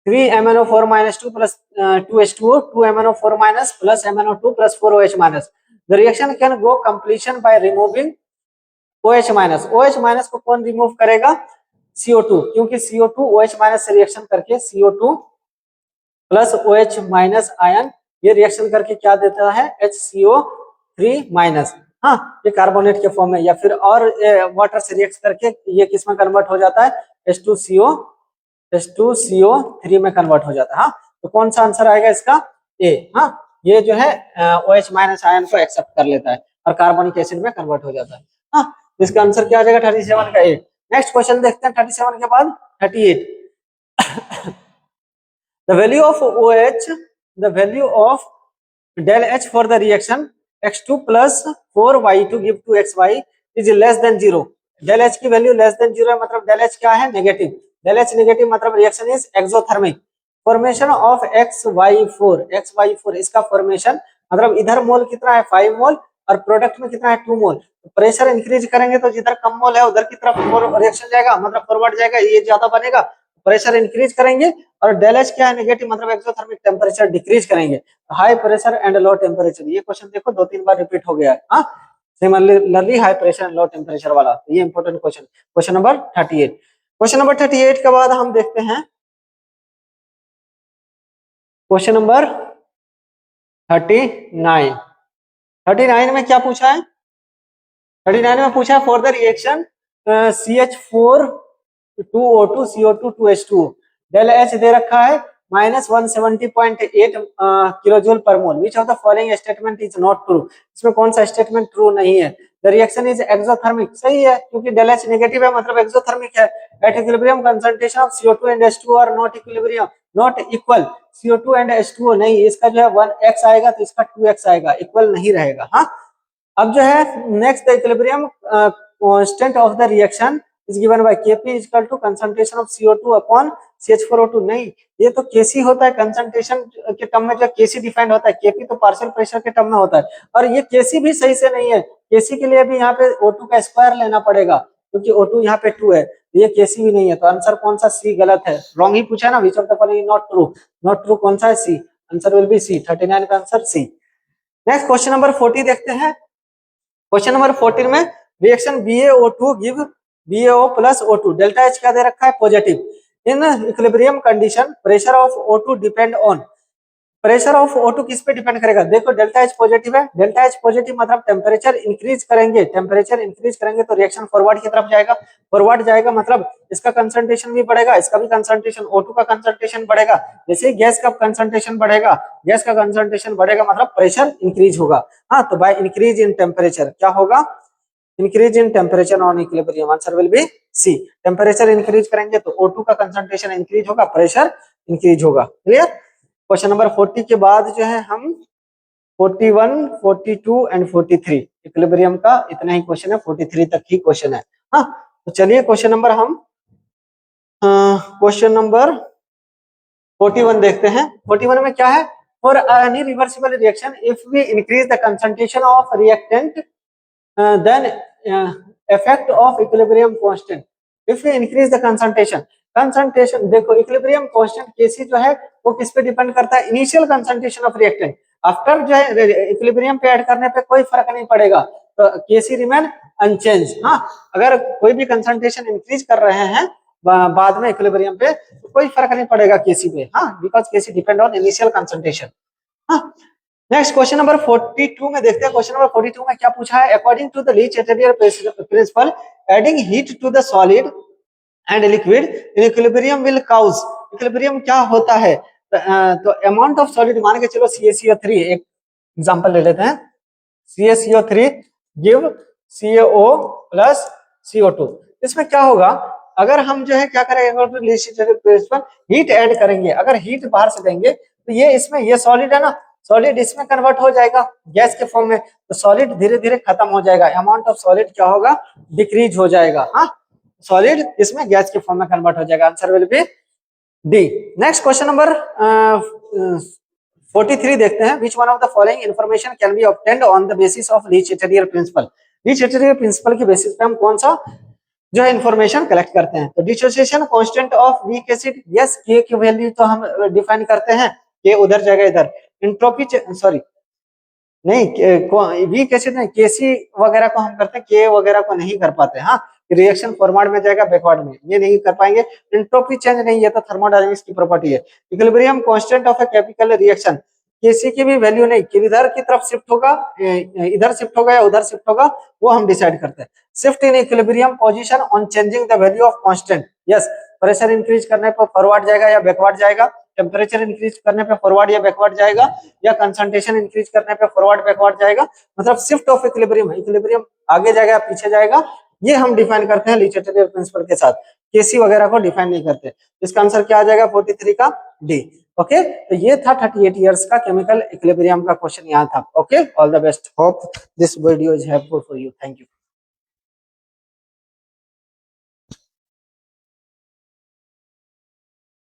A: 3MnO4 - 2 plus 2H2O 2MnO4 minus plus MnO2 plus 4OH minus। The reaction can go completion by removing OH minus। OH minus को कौन remove करेगा? CO2, क्योंकि CO2 OH minus से reaction करके CO2 plus OH minus ion ये reaction करके क्या देता है? HCO3 minus. ये कार्बोनेट के फॉर्म में, या फिर और वाटर से रिएक्ट करके ये किस में कन्वर्ट हो जाता है? H2CO H2CO3 में कन्वर्ट हो जाता है। हाँ, तो कौन सा आंसर आएगा इसका? ए। हाँ, ये जो है OH माइनस आयन को एक्सेप्ट कर लेता है और कार्बोनिक एसिड में कन्वर्ट हो जाता है। हाँ, तो इसका आंसर क्या आ जाएगा? 37 का ए। नेक्स्ट क्वेश्चन देखते हैं 37 के बाद 38। The value of OH, the value of del H for the reaction X2 plus 4Y2 give to XY is less than 0. del H की वैल्यू लेस देन 0 है, मतलब del H क्या है? नेगेटिव। del H नेगेटिव मतलब reaction is exothermic. Formation of XY4 इसका formation मतलब इधर मोल कितना है? 5 मोल और प्रोडक्ट में कितना है? 2 मोल। प्रेशर इंक्रीज करेंगे तो जिधर कम मोल है उधर की तरफ रिएक्शन जाएगा, मतलब फॉरवर्ड जाएगा, ये ज्यादा बनेगा। प्रेशर इंक्रीज करेंगे और del H क्या है? नेगेटिव मतलब एक्सोथर्मिक टेम्परेचर डिक्रीज करेंगे। High pressure and low temperature, ये क्वेश्चन देखो 2-3 बार रिपीट हो गया है। हाँ, similarly high pressure and low temperature वाला, तो ये important question, question number 38। Question number 38 के बाद हम देखते हैं क्वेश्चन नंबर 39। 39 में क्या पूछा है? 39 में पूछा है for the reaction CH4 2O2 CO2 2H2 del H दे रखा है -170.8 kilojoule per mole. Which of the following statement is not true? इसमें कौन सा स्टेटमेंट ट्रू नहीं है? द रिएक्शन इज एक्सोथर्मिक, सही है, क्योंकि डेल H नेगेटिव है मतलब एक्सोथर्मिक है। At equilibrium concentration of CO2 and H2 are not equilibrium, not equal. CO2 and H2O नहीं, इसका जो है 1x आएगा तो इसका 2x आएगा, इक्वल नहीं रहेगा। हाँ, अब जो है next the equilibrium constant of the reaction is given by Kp is equal to concentration of CO2 upon CH4O2। नहीं, ये तो Kc होता है, कंसंट्रेशन के टर्म में जो Kc डिफाइंड होता है, Kp तो पार्शियल प्रेशर के टर्म में होता है, और ये Kc भी सही से नहीं है। Kc के लिए भी यहाँ पे O2 का स्क्वायर लेना पड़ेगा, क्योंकि O2 यहाँ पे 2 है, ये Kc भी नहीं है। तो आंसर कौन सा? सी गलत है, रॉन्ग ही पूछा ना। Which of the following not true? Not true कौन सा है? C. Answer will be C. 39 का answer C. Next question number 40 देखते हैं। क्वेश्चन नंबर 14 में reaction BaO2 give BaO plus O2, delta H क्या दे रखा है? Positive. In equilibrium condition pressure of O2 depend on, pressure of O2 किस पे डिपेंड करेगा? देखो डेल्टा H पॉजिटिव है, डेल्टा H पॉजिटिव मतलब टेम्परेचर इंक्रीज करेंगे, टेम्परेचर इंक्रीज करेंगे तो रिएक्शन फॉरवर्ड की तरफ जाएगा, फॉरवर्ड जाएगा मतलब इसका कंसंट्रेशन भी बढ़ेगा, इसका भी कंसंट्रेशन, O2 का कंसंट्रेशन बढ़ेगा। जैसे ही गैस का कंसंट्रेशन बढ़ेगा, गैस का कंसंट्रेशन बढ़ेगा मतलब प्रेशर इंक्रीज होगा। हाँ, तो बाय इंक्रीज इन टेम्परेचर क्या होगा? Increase in temperature on equilibrium, answer will be C. Temperature increase करेंगे तो O2 का कंसंट्रेशन इंक्रीज होगा, प्रेशर इंक्रीज होगा। क्लियर? क्वेश्चन नंबर 40 के बाद जो है हम 41, 42 एंड 43 इक्विलिब्रियम का इतना ही क्वेश्चन है, 43 तक ही क्वेश्चन है। हाँ, तो चलिए क्वेश्चन नंबर हम क्वेश्चन नंबर 41 देखते हैं। 41 में क्या है? For any reversible reaction if we increase the concentration of reactant then effect of equilibrium constant. If we increase the concentration, concentration देखो इक्विलिब्रियम कांस्टेंट Kc जो है वो किस पे डिपेंड करता है? Initial concentration of reactant. After जो है इक्विलिब्रियम पे ऐड करने पे कोई फर्क नहीं पड़ेगा, तो Kc रिमेन अनचेंज। हाँ, अगर कोई भी कंसंट्रेशन इंक्रीज कर रहे हैं बाद में इक्विलिब्रियम पे तो कोई फर्क नहीं पड़ेगा Kc पे। हाँ, because Kc depend on initial concentration. हाँ, नेक्स्ट क्वेश्चन नंबर 42 में देखते हैं। क्वेश्चन नंबर 42 में क्या पूछा है? According to the Le Chatelier principle adding heat to the solid and liquid in equilibrium will cause, equilibrium क्या होता है? तो अमाउंट ऑफ सॉलिड मान के चलो CaCO3 एक एग्जांपल ले लेते हैं। CaCO3 give CaO plus CO2। इसमें क्या होगा? अगर हम जो है क्या करेंगे? हीट ऐड करेंगे, अगर हीट बाहर से देंगे तो ये इसमें, ये सॉलिड है ना, सॉलिड इसमें कन्वर्ट हो जाएगा गैस के फॉर्म में, तो सॉलिड धीरे धीरे खत्म हो जाएगा, अमाउंट ऑफ सॉलिड क्या होगा? डिक्रीज हो जाएगा। हाँ, सॉलिड इसमें गैस के फॉर्म में कन्वर्ट हो जाएगा, answer will be D. Next question number 43 देखते हैं। Which one of the following information can be obtained on the basis of Le Chatelier principle? Le Chatelier principle की बेसिस पे हम कौन सा जो है इंफॉर्मेशन कलेक्ट करते हैं? तो dissociation constant of weak acid, yes, के की वैल्यू तो हम डिफाइन करते हैं, के उधर जाएगा इधर। एंट्रोपी सॉरी नहीं, वीक एसिड नहीं, Kc वगैरह को हम करते हैं, के वगैरह को नहीं कर पाते। हाँ, रिएक्शन फॉरवर्ड में जाएगा, बैकवर्ड में ये नहीं कर पाएंगे। एंट्रोपी चेंज नहीं, ये तो थर्मोडायनामिक्स की प्रॉपर्टी है। Equilibrium constant of a chemical reaction, Kc की भी वैल्यू नहीं, किधर की तरफ शिफ्ट होगा, इधर शिफ्ट होगा या उधर शिफ्ट होगा, वो हम डिसाइड करते हैं। Shift in equilibrium position on changing the value of constant, yes, pressure increase करने पर फॉरवर्ड जाएगा या बैकवर्ड जाएगा, टेम्परेचर इंक्रीज करने पे फॉरवर्ड या बैकवर्ड जाएगा, या कंसंट्रेशन इंक्रीज करने पे फॉरवर्ड बैकवर्ड जाएगा, मतलब शिफ्ट ऑफ इक्विलिब्रियम, इक्विलिब्रियम आगे जाएगा पीछे जाएगा, ये हम डिफाइन करते हैं लीचेटेरियर प्रिंसिपल के साथ, केसी वगैरह को डिफाइन नहीं करते। इसका आंसर क्या आ जाएगा 43 का डी। ओके, तो ये था 38 इयर्स का केमिकल इक्विलिब्रियम का क्वेश्चन यहाँ था। Okay, all the best, hope this video is helpful for you, thank you.